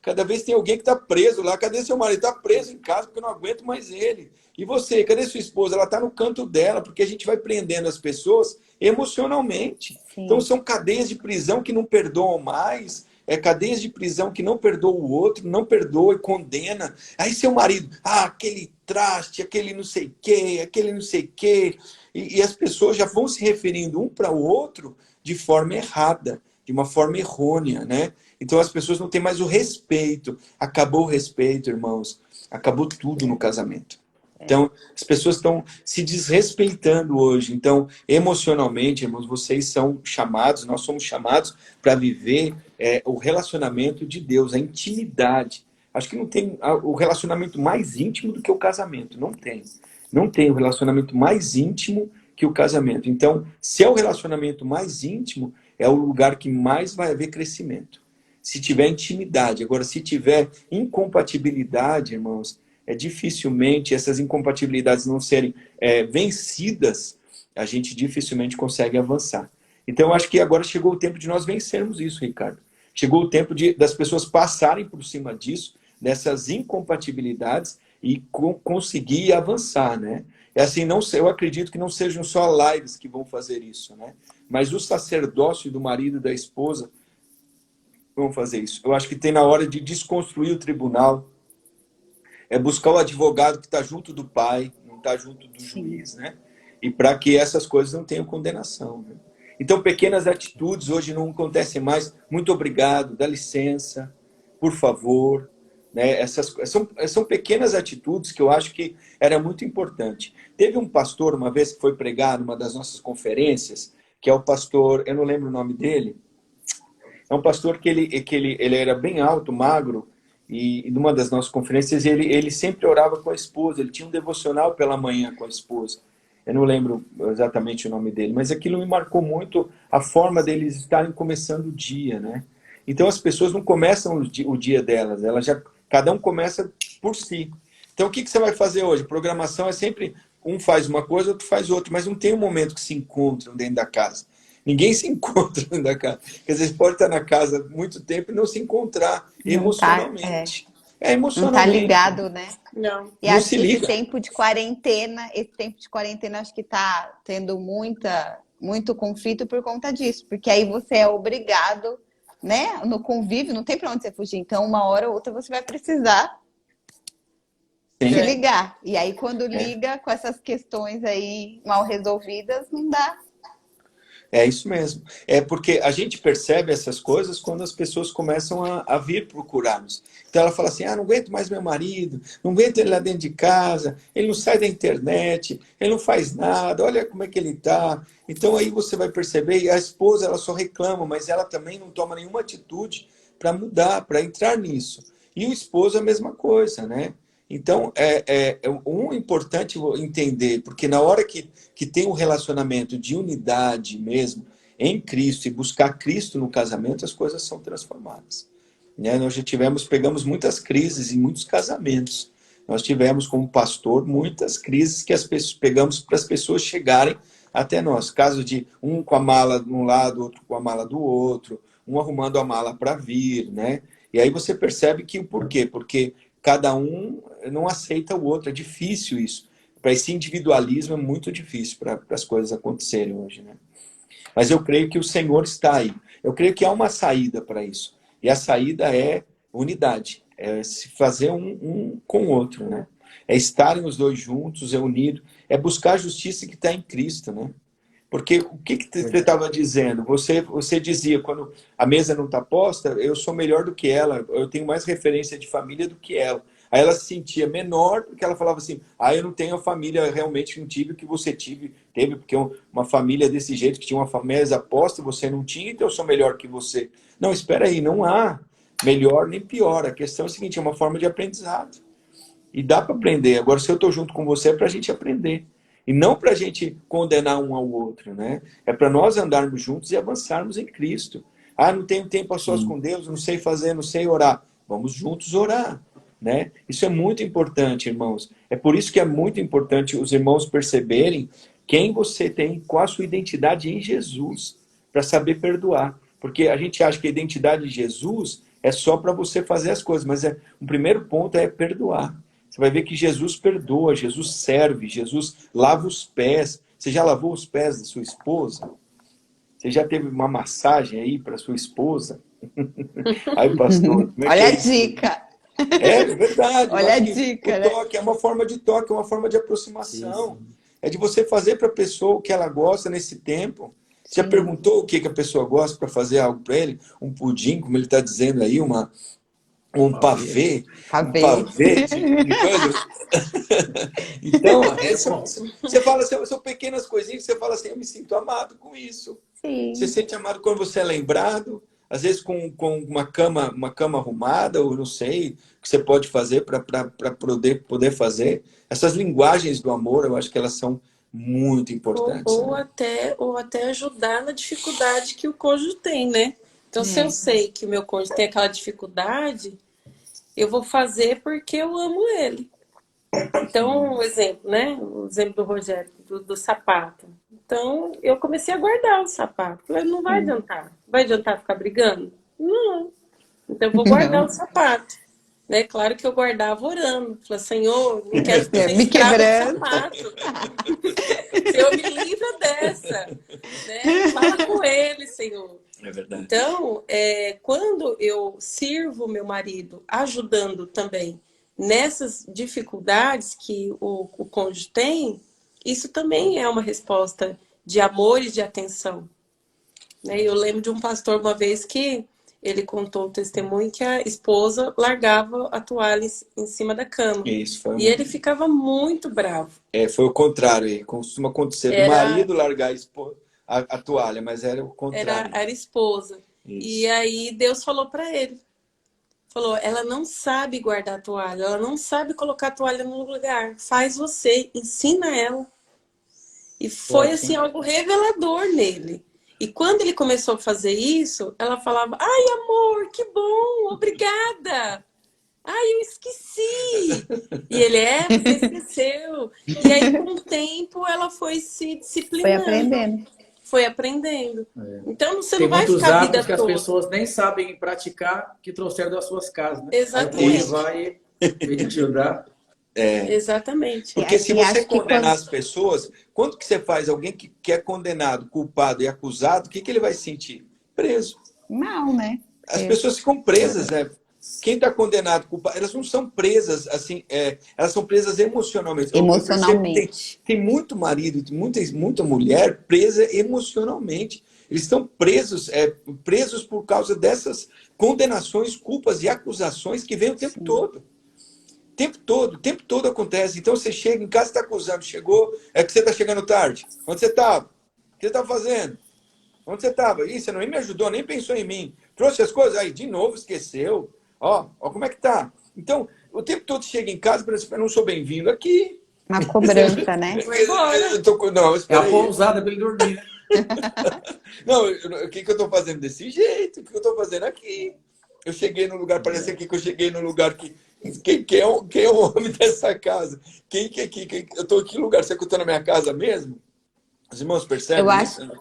Cada vez tem alguém que está preso lá. Cadê seu marido? Está preso em casa porque eu não aguento mais ele. E você? Cadê sua esposa? Ela está no canto dela, porque a gente vai prendendo as pessoas emocionalmente.
Sim.
Então são cadeias de prisão que não perdoam mais, cadeias de prisão que não perdoam o outro, não perdoa e condena. Aí seu marido, aquele traste, aquele não sei o quê, aquele não sei o quê. E as pessoas já vão se referindo um para o outro de forma errada, de uma forma errônea, né? Então as pessoas não têm mais o respeito. Acabou o respeito, irmãos. Acabou tudo no casamento. Então, as pessoas estão se desrespeitando hoje. Então, emocionalmente, irmãos, vocês são chamados, nós somos chamados para viver o relacionamento de Deus, a intimidade. Acho que não tem o relacionamento mais íntimo do que o casamento. Não tem. Não tem o relacionamento mais íntimo que o casamento. Então, se é o relacionamento mais íntimo, é o lugar que mais vai haver crescimento. Se tiver intimidade. Agora, se tiver incompatibilidade, irmãos, dificilmente essas incompatibilidades não serem vencidas, a gente dificilmente consegue avançar. Então, eu acho que agora chegou o tempo de nós vencermos isso, Ricardo. Chegou o tempo das pessoas passarem por cima disso, dessas incompatibilidades, e conseguir avançar, né? Assim, eu acredito que não sejam só lives que vão fazer isso, né? Mas o sacerdócio do marido e da esposa vão fazer isso. Eu acho que tem na hora de desconstruir o tribunal, buscar o advogado que está junto do pai, não está junto do juiz, né? E para que essas coisas não tenham condenação, né? Então, pequenas atitudes hoje não acontecem mais. Muito obrigado, dá licença, por favor. Né? Essas são pequenas atitudes que eu acho que era muito importante. Teve um pastor, uma vez, que foi pregar numa das nossas conferências, que é o pastor, eu não lembro o nome dele, é um pastor que ele era bem alto, magro, e numa das nossas conferências ele sempre orava com a esposa, ele tinha um devocional pela manhã com a esposa. Eu não lembro exatamente o nome dele, mas aquilo me marcou muito a forma deles estarem começando o dia, né? Então as pessoas não começam o dia delas, cada um começa por si. Então, o que você vai fazer hoje? Programação é sempre um faz uma coisa, outro faz outra, mas não tem um momento que se encontram dentro da casa. Ninguém se encontra dentro da casa. Quer dizer, você pode estar na casa muito tempo e não se encontrar emocionalmente.
Não tá
Emocionalmente.
ligado, né?
Não.
E
Não
acho
se
que
liga.
esse tempo de quarentena acho que tá tendo muito conflito por conta disso, porque aí você é obrigado, né, no convívio, não tem pra onde você fugir. Então, uma hora ou outra você vai precisar
Sim.
se ligar. E aí, quando liga com essas questões aí mal resolvidas, não dá.
É isso mesmo. É porque a gente percebe essas coisas quando as pessoas começam a vir procurar-nos. Então ela fala assim, não aguento mais meu marido, não aguento ele lá dentro de casa, ele não sai da internet, ele não faz nada, olha como é que ele está. Então aí você vai perceber, e a esposa ela só reclama, mas ela também não toma nenhuma atitude para mudar, para entrar nisso. E o esposo a mesma coisa, né? Então, importante entender, porque na hora que tem um relacionamento de unidade mesmo, em Cristo, e buscar Cristo no casamento, as coisas são transformadas. Né? Nós já pegamos muitas crises em muitos casamentos. Nós tivemos, como pastor, muitas crises que pegamos para as pessoas chegarem até nós. Caso de um com a mala de um lado, outro com a mala do outro, um arrumando a mala para vir, né? E aí você percebe que o porquê? Porque cada um não aceita o outro. É difícil isso. Para esse individualismo é muito difícil para as coisas acontecerem hoje, né? Mas eu creio que o Senhor está aí. Eu creio que há uma saída para isso. E a saída é unidade. É se fazer um com o outro, né? É estarem os dois juntos, é unido. É buscar a justiça que está em Cristo, né? Porque o que você estava dizendo? Você dizia, quando a mesa não está posta, eu sou melhor do que ela, eu tenho mais referência de família do que ela. Aí ela se sentia menor, porque ela falava assim, eu não tenho a família, realmente não tive o que você teve, porque uma família desse jeito, que tinha uma família posta, você não tinha, então eu sou melhor que você. Não, espera aí, não há melhor nem pior. A questão é a seguinte, é uma forma de aprendizado. E dá para aprender. Agora, se eu estou junto com você, é para a gente aprender. E não para a gente condenar um ao outro, né? É para nós andarmos juntos e avançarmos em Cristo. Não tenho tempo a sós com Deus, não sei fazer, não sei orar. Vamos juntos orar, né? Isso é muito importante, irmãos. É por isso que é muito importante os irmãos perceberem quem você tem, qual a sua identidade em Jesus, para saber perdoar. Porque a gente acha que a identidade de Jesus é só para você fazer as coisas, mas o primeiro ponto é perdoar. Você vai ver que Jesus perdoa, Jesus serve, Jesus lava os pés. Você já lavou os pés da sua esposa? Você já teve uma massagem aí para sua esposa? Aí, pastor, como é
Olha
que é
a
isso?
dica.
É verdade.
Olha a dica,
o toque é uma forma de toque, é uma forma de aproximação. Sim. É de você fazer para a pessoa o que ela gosta nesse tempo. Você já perguntou o que a pessoa gosta para fazer algo para ele? Um pudim, como ele está dizendo aí, um pavê de coisas. Então, você fala assim, são pequenas coisinhas que você fala assim, eu me sinto amado com isso.
Sim.
Você se sente amado quando você é lembrado, às vezes com uma cama arrumada, ou não sei, o que você pode fazer para poder fazer. Essas linguagens do amor, eu acho que elas são muito importantes.
Ou até ajudar na dificuldade que o cônjuge tem, né? Então, se eu sei que o meu cônjuge tem aquela dificuldade, eu vou fazer porque eu amo ele. Então, o exemplo, né? O exemplo do Rogério, do sapato. Então, eu comecei a guardar o sapato. Falei, não vai adiantar. Vai adiantar ficar brigando? Não. Então, eu vou guardar o sapato. Né? Claro que eu guardava orando. Falei, Senhor, não quero que você estrague o sapato. Senhor, me livra dessa. Né? Fala com ele, Senhor.
É verdade.
Então, quando eu sirvo meu marido, ajudando também nessas dificuldades que o cônjuge tem, isso também é uma resposta de amor e de atenção. Né? Eu lembro de um pastor uma vez que ele contou o testemunho que a esposa largava a toalha em cima da cama.
Isso, foi
e ele ficava muito bravo.
Foi o contrário. Costuma acontecer do marido largar a toalha, mas era o contrário.
Era a esposa.
Isso.
E aí Deus falou para ele. Falou, ela não sabe guardar a toalha, ela não sabe colocar a toalha no lugar. Faz você, ensina ela. E foi assim algo revelador nele. E quando ele começou a fazer isso, ela falava, ai amor, que bom, obrigada. Ai, eu esqueci! E ele, você esqueceu. E aí, com o tempo, ela foi se
Foi
disciplinando,
aprendendo.
foi aprendendo. Então, você
Tem
não vai
muitos
ficar a vida
hábitos que as
toda.
pessoas nem sabem praticar que trouxeram das suas casas, né? Aí o povo
Exatamente.
vai e ajudar.
Exatamente.
Porque se
E
você
acho que
condenar
quando...
as pessoas, quando que você faz alguém que é condenado, culpado e acusado, o que ele vai sentir? Preso.
Mal, né?
As pessoas ficam presas, né? Quem está condenado, culpado, elas não são presas assim, elas são presas emocionalmente. Eu percebo que
Emocionalmente.
tem muito marido, tem muita mulher presa emocionalmente. Eles estão presos, presos por causa dessas condenações, culpas e acusações que vêm o tempo todo. O tempo todo acontece. Então você chega em casa e está acusando. Chegou, é que você está chegando tarde. Onde você estava? O que você estava fazendo? Onde você estava? Ih, você nem me ajudou, nem pensou em mim. Trouxe as coisas? Aí, de novo, esqueceu. Ó, como é que tá? Então, o tempo todo chega em casa e pensa, eu não sou bem-vindo aqui.
Uma cobrança, né?
Vai embora.
Não,
É
espera
a
aí.
pousada para ele dormir, né?
Não, o que eu estou fazendo desse jeito? O que eu estou fazendo aqui? Eu cheguei no lugar, parece aqui que eu cheguei no lugar que... Quem é o homem dessa casa? Quem eu estou aqui no lugar? Será que eu estou na minha casa mesmo? Os irmãos percebem
Eu acho,
isso?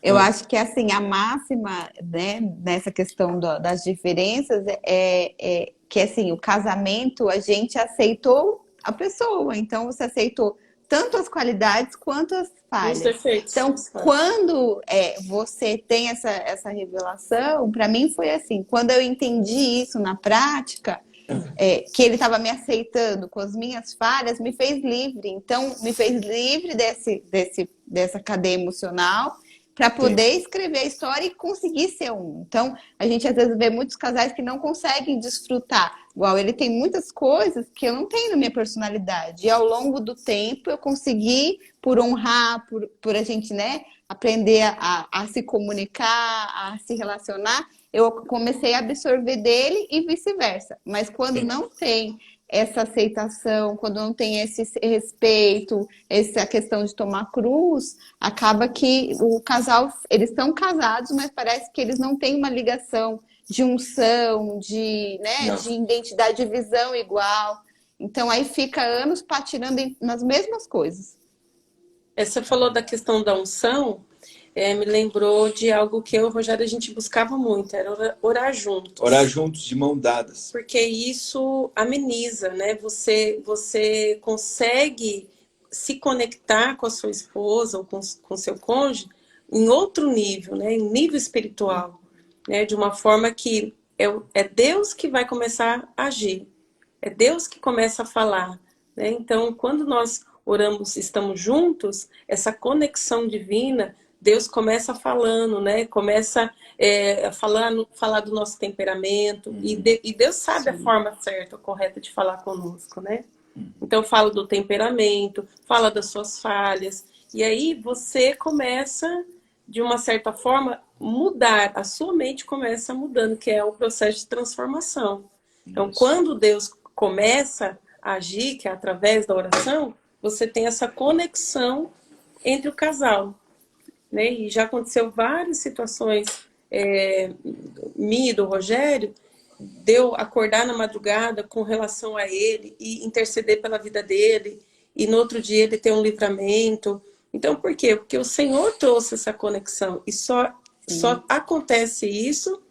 eu acho que assim, a máxima, né, nessa questão das diferenças é que assim, o casamento a gente aceitou a pessoa, então você aceitou tanto as qualidades quanto as
Os
falhas.
defeitos.
Então, quando você tem essa revelação, para mim foi assim, quando eu entendi isso na prática, que ele estava me aceitando com as minhas falhas, me fez livre. Então, me fez livre dessa cadeia emocional para poder escrever a história e conseguir ser um. Então, a gente às vezes vê muitos casais que não conseguem desfrutar. Igual ele tem muitas coisas que eu não tenho na minha personalidade. E ao longo do tempo eu consegui, por honrar, por a gente, né, aprender a se comunicar, a se relacionar, eu comecei a absorver dele e vice-versa. Mas quando não tem essa aceitação, quando não tem esse respeito, essa questão de tomar cruz, acaba que o casal, eles estão casados, mas parece que eles não têm uma ligação de unção, né, de identidade, de visão igual. Então aí fica anos patinando nas mesmas coisas.
Você falou da questão da unção, me lembrou de algo que eu e o Rogério a gente buscava muito, era orar juntos.
Orar juntos, de mão dadas.
Porque isso ameniza, né? Você consegue se conectar com a sua esposa ou com seu cônjuge em outro nível, né? Em nível espiritual, né? De uma forma que é Deus que vai começar a agir, é Deus que começa a falar, né? Então, quando nós oramos, estamos juntos, essa conexão divina, Deus começa falando, né? Começa a falar do nosso temperamento. E Deus sabe a forma certa, correta de falar conosco, né? Então, fala do temperamento, fala das suas falhas. E aí você começa, de uma certa forma, mudar. A sua mente começa mudando, que é o processo de transformação. Então, quando Deus começa a agir, que é através da oração, você tem essa conexão entre o casal. Né? E já aconteceu várias situações, minha e do Rogério, de eu acordar na madrugada com relação a ele e interceder pela vida dele, e no outro dia ele ter um livramento. Então, por quê? Porque o Senhor trouxe essa conexão, e só acontece isso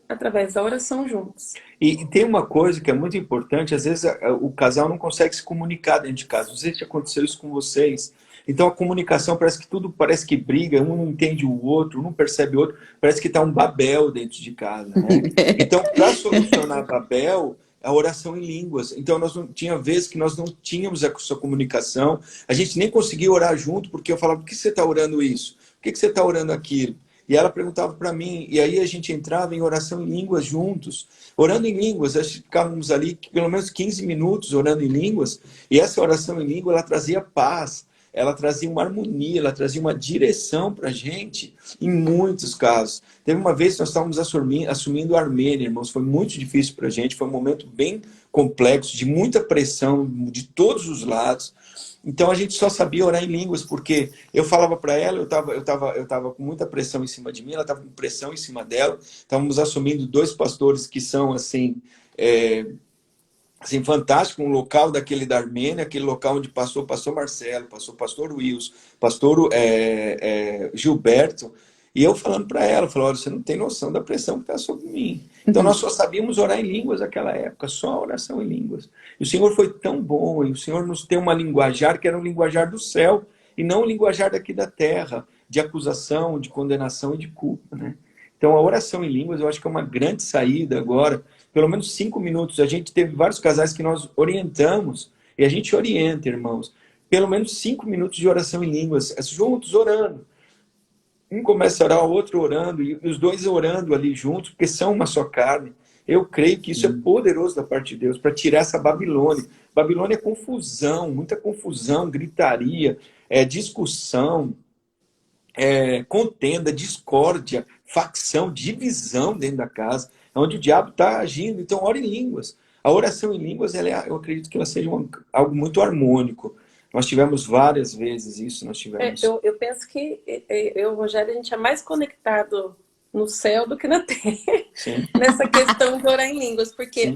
através da oração juntos.
E tem uma coisa que é muito importante, às vezes o casal não consegue se comunicar dentro de casa. Não sei se aconteceu isso com vocês. Então a comunicação parece que briga, um não entende o outro, um não percebe o outro, parece que está um Babel dentro de casa, né? Então, para solucionar Babel, a oração em línguas. Então, tinha vezes que nós não tínhamos essa comunicação, a gente nem conseguia orar junto, porque eu falava, por que você está orando isso? Por que você está orando aquilo? E ela perguntava para mim, e aí a gente entrava em oração em línguas juntos. Orando em línguas, nós ficávamos ali pelo menos 15 minutos orando em línguas, e essa oração em língua, ela trazia paz, ela trazia uma harmonia, ela trazia uma direção para a gente, em muitos casos. Teve uma vez que nós estávamos assumindo a Armênia, irmãos, foi muito difícil para a gente, foi um momento bem complexo, de muita pressão de todos os lados. Então a gente só sabia orar em línguas, porque eu falava para ela, eu tava com muita pressão em cima de mim, ela estava com pressão em cima dela, estávamos assumindo 2 pastores que são assim, assim, fantástico, um local daquele da Armênia, aquele local onde passou o pastor Marcelo, passou o pastor Wilson, pastor Gilberto, e eu falando para ela, falou, olha, você não tem noção da pressão que está sobre mim. Então nós só sabíamos orar em línguas naquela época, só oração em línguas. E o Senhor foi tão bom, e o Senhor nos tem uma linguajar que era um linguajar do céu, e não um linguajar daqui da terra, de acusação, de condenação e de culpa, né? Então a oração em línguas eu acho que é uma grande saída agora, pelo menos 5 minutos. A gente teve vários casais que nós orientamos, e a gente orienta, irmãos, pelo menos 5 minutos de oração em línguas, juntos orando. Um começa a orar, o outro orando, e os dois orando ali juntos, porque são uma só carne. Eu creio que isso é poderoso da parte de Deus, para tirar essa Babilônia. Babilônia é confusão, muita confusão, gritaria, discussão, contenda, discórdia, facção, divisão dentro da casa, onde o diabo está agindo. Então, ora em línguas. A oração em línguas, eu acredito que ela seja algo muito harmônico. Nós tivemos várias vezes isso, nós tivemos.
Eu penso que eu e o Rogério, a gente é mais conectado no céu do que na terra.
Sim.
Nessa questão de orar em línguas, porque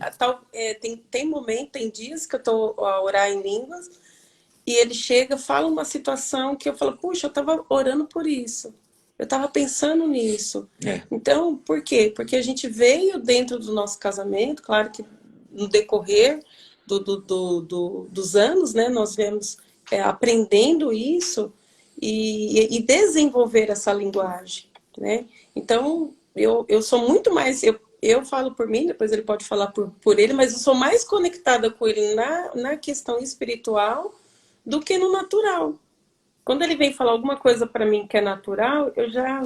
tem dias que eu estou a orar em línguas e ele chega, fala uma situação que eu falo, puxa, eu estava orando por isso, eu estava pensando nisso. Então, por quê? Porque a gente veio dentro do nosso casamento, claro que no decorrer dos anos, né, nós viemos aprendendo isso e desenvolver essa linguagem, né? Então, eu sou muito mais... Eu falo por mim, depois ele pode falar por ele, mas eu sou mais conectada com ele na questão espiritual do que no natural. Quando ele vem falar alguma coisa para mim que é natural, eu já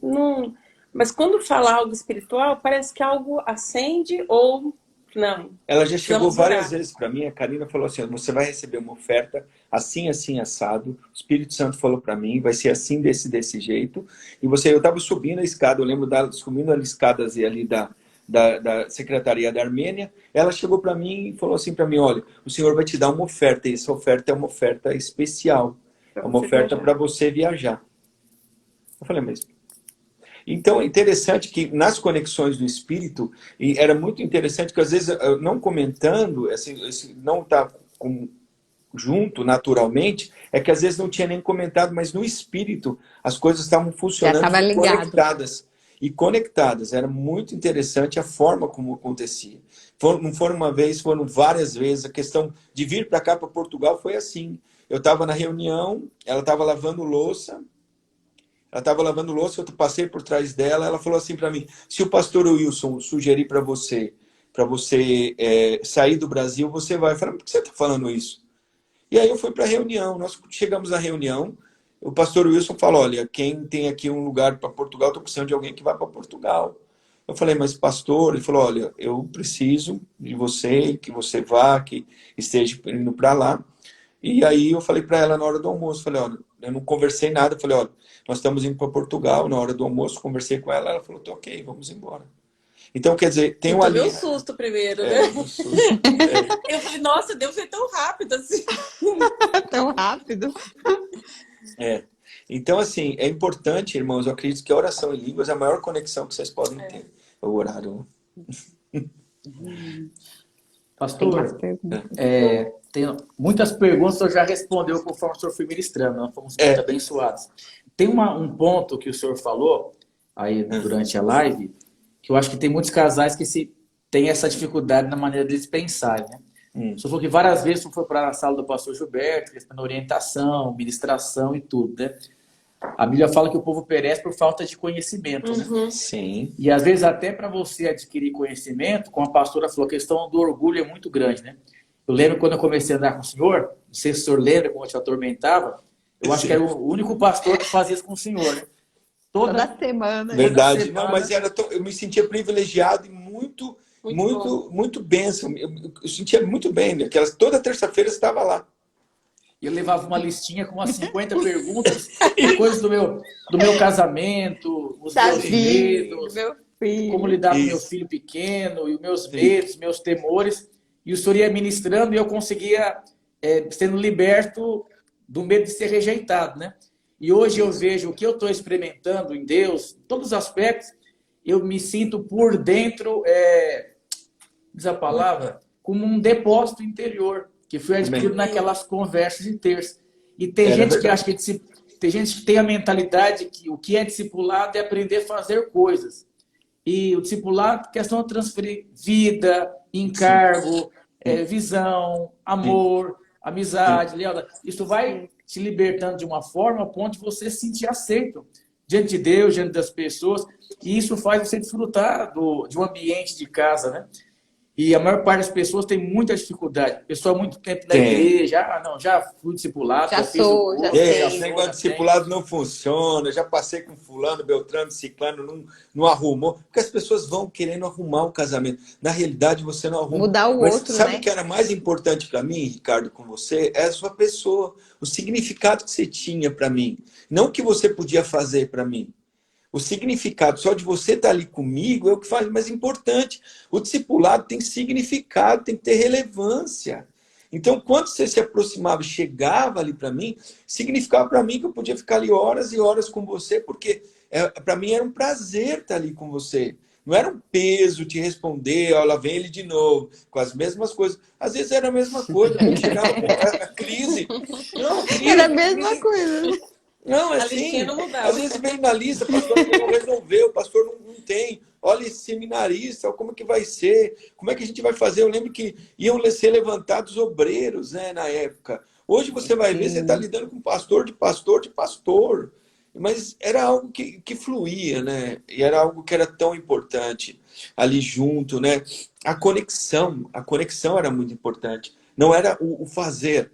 não... Mas quando fala algo espiritual, parece que algo acende ou não.
Ela já chegou várias vezes para mim, a Karina falou assim, você vai receber uma oferta assim, assim, assado. O Espírito Santo falou para mim, vai ser assim, desse jeito. E eu estava subindo a escada, eu lembro subindo as escadas ali da Secretaria da Armênia. Ela chegou para mim e falou assim para mim, olha, o Senhor vai te dar uma oferta, e essa oferta é uma oferta especial. É uma oferta para você viajar. Eu falei, mas... Então, é interessante que nas conexões do Espírito, e era muito interessante que às vezes, não comentando, assim, não está junto naturalmente, é que às vezes não tinha nem comentado, mas no Espírito as coisas estavam funcionando conectadas. E conectadas. Era muito interessante a forma como acontecia. Não foram uma vez, foram várias vezes. A questão de vir para cá, para Portugal, foi assim. Eu estava na reunião, ela estava lavando louça, eu passei por trás dela, ela falou assim para mim, se o pastor Wilson sugerir para você sair do Brasil, você vai. Eu falei, por que você está falando isso? E aí eu fui para a reunião, nós chegamos na reunião, o pastor Wilson falou, olha, quem tem aqui um lugar para Portugal, estou precisando de alguém que vá para Portugal. Eu falei, mas pastor, ele falou, olha, eu preciso de você, que você vá, que esteja indo para lá. E aí eu falei para ela na hora do almoço, falei, olha, eu não conversei nada, falei, olha, nós estamos indo para Portugal, na hora do almoço, conversei com ela, ela falou, tá ok, vamos embora. Então, quer dizer, tem uma linha...
Eu tomei um susto primeiro, né?
Um susto.
Eu falei, nossa, Deus foi tão rápido assim.
Tão rápido.
Então, assim, é importante, irmãos, eu acredito que a oração em línguas é a maior conexão que vocês podem ter. O horário.
Pastor, tem muitas perguntas o senhor já respondeu conforme o senhor foi ministrando, nós fomos muito abençoados. Tem um ponto que o senhor falou aí durante a live, que eu acho que tem muitos casais que têm essa dificuldade na maneira deles pensarem, né? O senhor falou que várias vezes o senhor foi para a sala do pastor Gilberto, questão orientação, ministração e tudo, né? A Bíblia fala que o povo perece por falta de conhecimento, né?
Sim.
E às vezes até para você adquirir conhecimento, como a pastora falou, a questão do orgulho é muito grande, né? Eu lembro quando eu comecei a andar com o senhor, não sei se o senhor lembra como eu te atormentava, eu acho que era o único pastor que fazia isso com o senhor, né?
Toda semana.
Verdade.
Toda semana.
Não, mas eu me sentia privilegiado e muito bênção. Eu sentia muito bem, né? Toda terça-feira você estava lá.
Eu levava uma listinha com umas 50 perguntas, coisas do meu casamento, os meus medos, como lidar com meu filho pequeno, e os meus medos, meus temores. E o senhor ia ministrando e eu conseguia sendo liberto do medo de ser rejeitado, né? E hoje eu vejo o que eu estou experimentando em Deus, em todos os aspectos, eu me sinto por dentro, diz a palavra, como um depósito interior, que foi adquirido
Amém.
naquelas conversas de terça. E tem
Era
gente que
verdade.
acha que tem gente que tem a mentalidade que o que é discipulado é aprender a fazer coisas. E o discipulado, questão de transferir vida,
Sim,
encargo,
sim,
visão,
sim,
amor,
sim.
amizade, lealdade. Isso vai te libertando de uma forma a ponto de você se sentir aceito diante de Deus, diante das pessoas. E isso faz você desfrutar de um ambiente de casa, né? E a maior parte das pessoas tem muita dificuldade. Pessoa há muito tempo na
Tem.
igreja, não, já fui discipulado,
Já
já fiz o
sou, já
curso, já
Esse
sei.
sou,
negócio
já
de
tenho.
discipulado não funciona. Já passei com fulano, Beltrano, Ciclano, não arrumou. Porque as pessoas vão querendo arrumar o casamento. Na realidade, você não arruma.
Mudar o
Mas
outro,
sabe o
né?
que era mais importante para mim, Ricardo, com você? É a sua pessoa. O significado que você tinha para mim. Não o que você podia fazer para mim. O significado só de você estar ali comigo é o que faz mais importante. O discipulado tem significado, tem que ter relevância. Então, quando você se aproximava e chegava ali para mim, significava para mim que eu podia ficar ali horas e horas com você, porque para mim era um prazer estar ali com você. Não era um peso te responder, ó, lá vem ele de novo, com as mesmas coisas. Às vezes era a mesma coisa, quando chegava a crise. Não,
Era a
crise,
mesma
crise.
coisa.
Não, é
A listinha
assim.
não
Às
mudava.
vezes vem na lista, pastor ainda não resolveu, pastor não tem. Olha esse seminarista, como que vai ser? Como é que a gente vai fazer? Eu lembro que iam ser levantados obreiros, né, na época. Hoje você vai ver, você está
Sim.
lidando com pastor de pastor de pastor. Mas era algo que fluía, né? E era algo que era tão importante ali junto, né? A conexão era muito importante. Não era o fazer.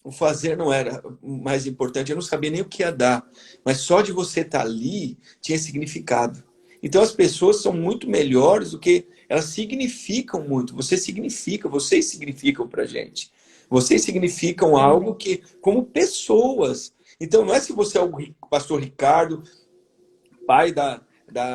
O fazer não era o mais importante, eu não sabia nem o que ia dar, mas só de você estar ali tinha significado. Então as pessoas são muito melhores do que elas significam muito. Vocês significam para gente. Vocês significam algo
Amém.
que, como pessoas. Então não é se você é o pastor Ricardo, pai da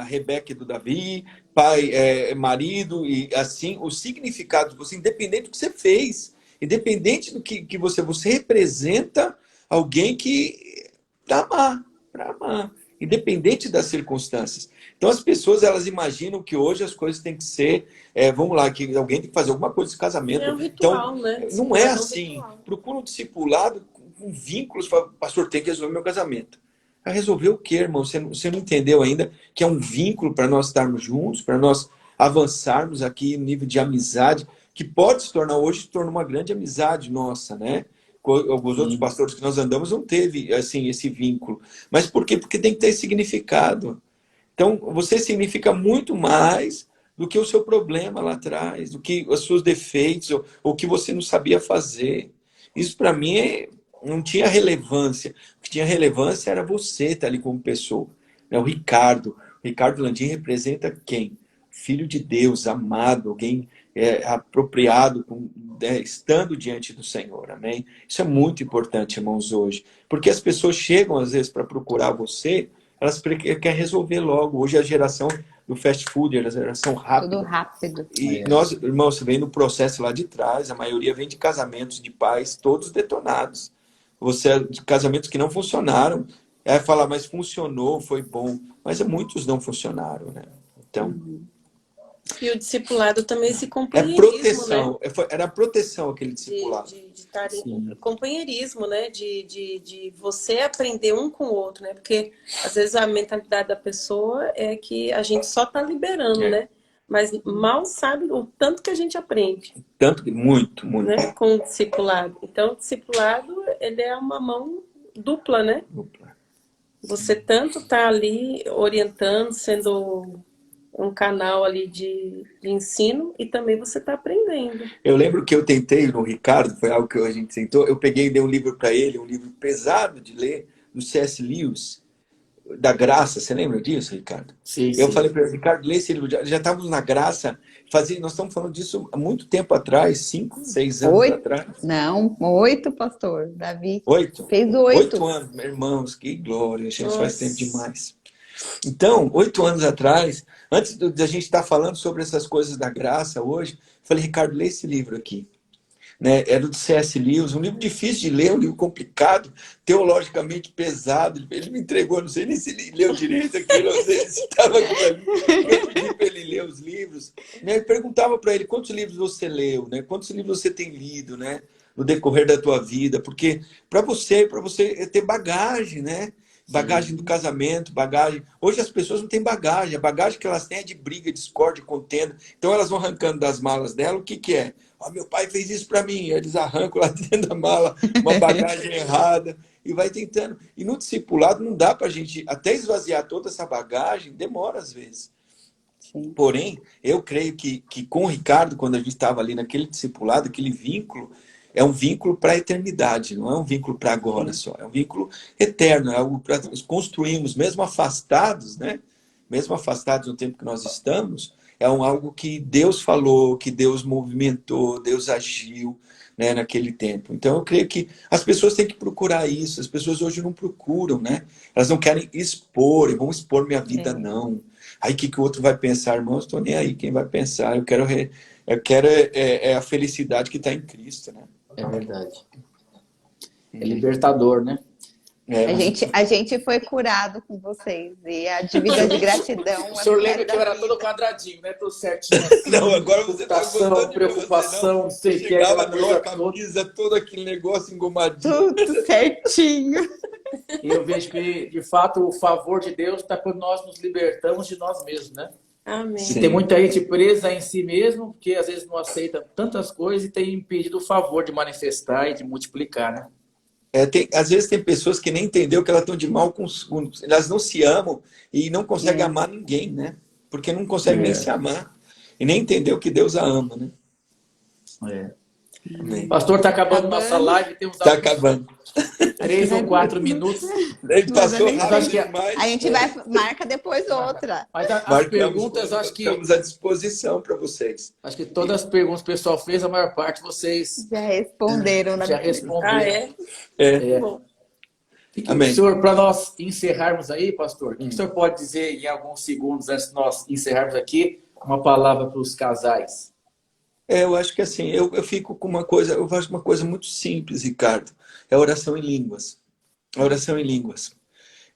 Rebeca e do Davi, pai, marido, e assim, o significado de você, independente do que você fez, independente do que você representa alguém que para amar, independente das circunstâncias. Então as pessoas elas imaginam que hoje as coisas têm que ser, vamos lá, que alguém tem que fazer alguma coisa de
É
casamento.
um
Então
ritual, né?
não é
Discipulado é um
assim.
ritual.
Procura um discipulado com vínculos, fala, pastor, tem que resolver meu casamento. A resolver o quê, irmão? Você não entendeu ainda que é um vínculo para nós estarmos juntos, para nós avançarmos aqui no nível de amizade, que pode se tornar, hoje se torna uma grande amizade nossa, né? Com alguns outros
Sim.
pastores que nós andamos não teve assim esse vínculo. Mas por quê? Porque tem que ter significado. Então, você significa muito mais do que o seu problema lá atrás, do que os seus defeitos, ou o que você não sabia fazer. Isso, para mim, não tinha relevância. O que tinha relevância era você estar ali como pessoa. Né? O Ricardo. O Ricardo Landim representa quem? Filho de Deus, amado, alguém apropriado, estando diante do Senhor. Amém? Isso é muito importante, irmãos, hoje. Porque as pessoas chegam, às vezes, para procurar você, elas querem resolver logo. Hoje a geração do fast food, a geração
Tudo
rápida.
rápido.
E nós, irmãos, vem no processo lá de trás, a maioria vem de casamentos de pais, todos detonados. Você de casamentos que não funcionaram. Aí fala, mas funcionou, foi bom. Mas muitos não funcionaram, né? Então,
E o discipulado também esse
é
companheirismo, né?
proteção. Era proteção aquele
De
discipulado.
estar em
Sim.
companheirismo, né? De você aprender um com o outro, né? Porque às vezes a mentalidade da pessoa é que a gente só está liberando,
É.
né? Mas mal sabe o tanto que a gente aprende,
Tanto que muito, muito.
né? Com o discipulado. Então, o discipulado, ele é uma mão dupla, né? Você tanto está ali orientando, sendo um canal ali de ensino, e também você está aprendendo.
Eu lembro que eu tentei no Ricardo, foi algo que a gente tentou. Eu peguei e dei um livro para ele, um livro pesado de ler, do C.S. Lewis, da Graça. Você lembra disso, Ricardo?
Sim,
Eu
sim.
falei para ele, Ricardo, lê esse livro. Já estávamos na Graça. Nós estamos falando disso há muito tempo atrás, 5, 6 anos
8?
atrás.
Não, 8, pastor. Davi
8?
fez
8
8.
anos, meus irmãos, que glória, gente, faz
Nossa.
tempo demais. Então, 8 anos atrás, antes da gente estar falando sobre essas coisas da graça hoje, eu falei, Ricardo, lê esse livro aqui. né? Era do C.S. Lewis, um livro difícil de ler, um livro complicado, teologicamente pesado. Ele me entregou, não sei nem se ele leu direito aquilo, não sei se estava aquilo ali. Eu pedi para ele ler os livros, né? Eu perguntava para ele quantos livros você leu, né? Quantos livros você tem lido, né? No decorrer da tua vida, porque para você ter bagagem, né? Bagagem do casamento, bagagem. Hoje as pessoas não têm bagagem. A bagagem que elas têm é de briga, discórdia, contenda. Então elas vão arrancando das malas dela. O que que é? Ó, meu pai fez isso para mim. Eles arrancam lá dentro da mala uma bagagem errada e vai tentando. E no discipulado não dá para a gente até esvaziar toda essa bagagem. Demora às vezes.
Sim.
Porém, eu creio que com o Ricardo, quando a gente estava ali naquele discipulado, aquele vínculo, é um vínculo para a eternidade, não é um vínculo para agora só, é um vínculo eterno, é algo para construirmos, mesmo afastados, né? Mesmo afastados no tempo que nós estamos, é algo que Deus falou, que Deus movimentou, Deus agiu, né, naquele tempo. Então eu creio que as pessoas têm que procurar isso, as pessoas hoje não procuram, né? Elas não querem expor, e vão expor minha vida, não. Aí o que o outro vai pensar, irmão? Eu estou nem aí quem vai pensar, eu quero a felicidade que está em Cristo, né?
É verdade. É libertador, né?
A gente foi curado com vocês. E a dívida de gratidão.
O senhor lembra que eu era todo quadradinho, né? Tudo certinho. Assim,
não, agora você tá gostando
preocupação, não sei o que.
Chegava com a camisa, todo aquele negócio engomadinho.
Tudo certinho.
E eu vejo que, de fato, o favor de Deus está quando nós nos libertamos de nós mesmos, né?
Amém.
E tem muita gente presa em si mesmo, que às vezes não aceita tantas coisas e tem impedido o favor de manifestar e de multiplicar, né?
Às vezes tem pessoas que nem entenderam que elas estão de mal com elas não se amam e não conseguem amar ninguém, né? Porque não conseguem nem se amar e nem entender que Deus a ama, né?
Pastor, está acabando nossa live.
Está acabando.
3 ou 4 minutos.
Ele passou rápido demais.
A gente marca depois outra.
Mas as perguntas, acho que...
Estamos à disposição para vocês.
Acho que todas as perguntas que o pessoal fez, a maior parte vocês...
Já responderam.
Já responderam.
Bom.
Amém.
Senhor, para nós encerrarmos aí, pastor, o que o senhor pode dizer em alguns segundos antes de nós encerrarmos aqui, uma palavra para os casais?
Eu acho que assim, eu fico com uma coisa, eu acho uma coisa muito simples, Ricardo. É a oração em línguas. A oração em línguas.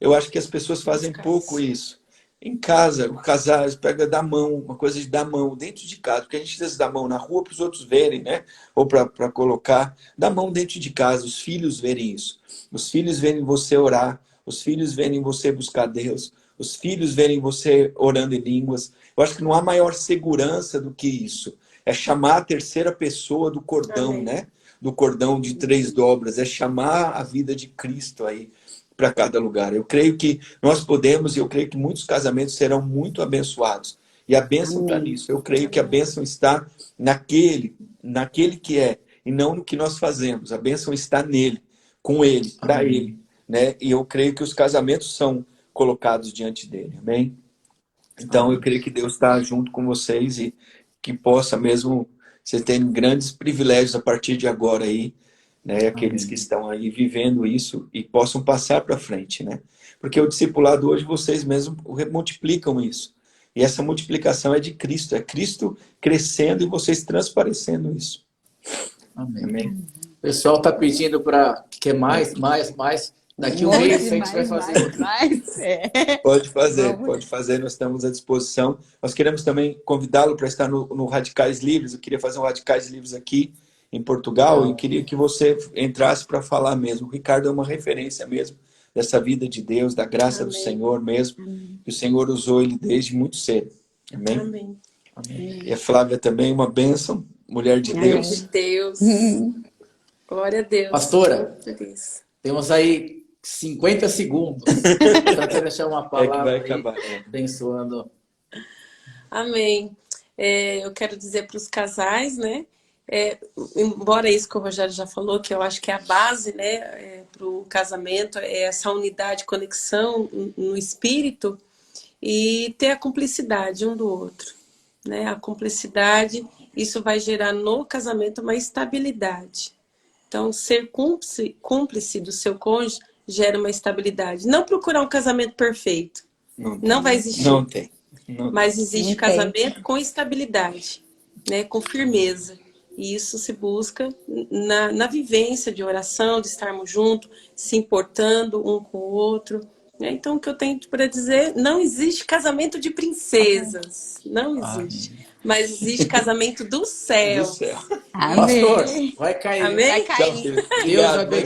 Eu acho que as pessoas fazem pouco isso. Em casa, o casal pega da mão, uma coisa de dar mão dentro de casa, porque a gente precisa dar mão na rua para os outros verem, né? Ou para colocar, dar mão dentro de casa, os filhos verem isso. Os filhos verem você orar, os filhos verem você buscar Deus, os filhos verem você orando em línguas. Eu acho que não há maior segurança do que isso. É chamar a terceira pessoa do cordão, né? Do cordão de 3 dobras. É chamar a vida de Cristo aí para cada lugar. Eu creio que nós podemos, e eu creio que muitos casamentos serão muito abençoados. E a bênção está nisso. Eu creio que a bênção está naquele que é, e não no que nós fazemos. A bênção está nele, com ele, para ele, né? E eu creio que os casamentos são colocados diante dele. Amém? Então eu creio que Deus está junto com vocês e que possa mesmo vocês terem grandes privilégios a partir de agora aí, né? Aqueles que estão aí vivendo isso e possam passar para frente, né? Porque o discipulado hoje vocês mesmos multiplicam isso. E essa multiplicação é de Cristo, é Cristo crescendo e vocês transparecendo isso. Amém.
O pessoal está pedindo para que quer mais. Daqui um mês a gente vai fazer.
Pode fazer, nós estamos à disposição. Nós queremos também convidá-lo para estar no Radicais Livres. Eu queria fazer um Radicais Livres aqui em Portugal e queria que você entrasse para falar mesmo. O Ricardo é uma referência mesmo dessa vida de Deus, da graça do Senhor mesmo, que o Senhor usou ele desde muito cedo. Amém? E a Flávia também, uma bênção, mulher de Deus.
Deus. Glória a Deus.
Pastora, temos aí 50 segundos. Para deixar uma palavra
vai acabar,
abençoando.
Amém. Eu quero dizer para os casais, né? Embora isso que o Rogério já falou, que eu acho que é a base, né, para o casamento, é essa unidade, conexão no espírito e ter a cumplicidade um do outro, né? A cumplicidade, isso vai gerar no casamento uma estabilidade. Então, ser cúmplice do seu cônjuge gera uma estabilidade. Não procurar um casamento perfeito. Não vai existir.
Não tem.
Mas existe casamento com estabilidade, né? Com firmeza. E isso se busca na vivência de oração, de estarmos juntos, se importando um com o outro. Então, o que eu tenho para dizer, não existe casamento de princesas, não existe. Mas existe casamento do céu.
Do céu.
Amém.
Pastor, vai cair.
Amém?
Vai
Tchau,
cair.
filho.
Deus
Obrigado.
abençoe.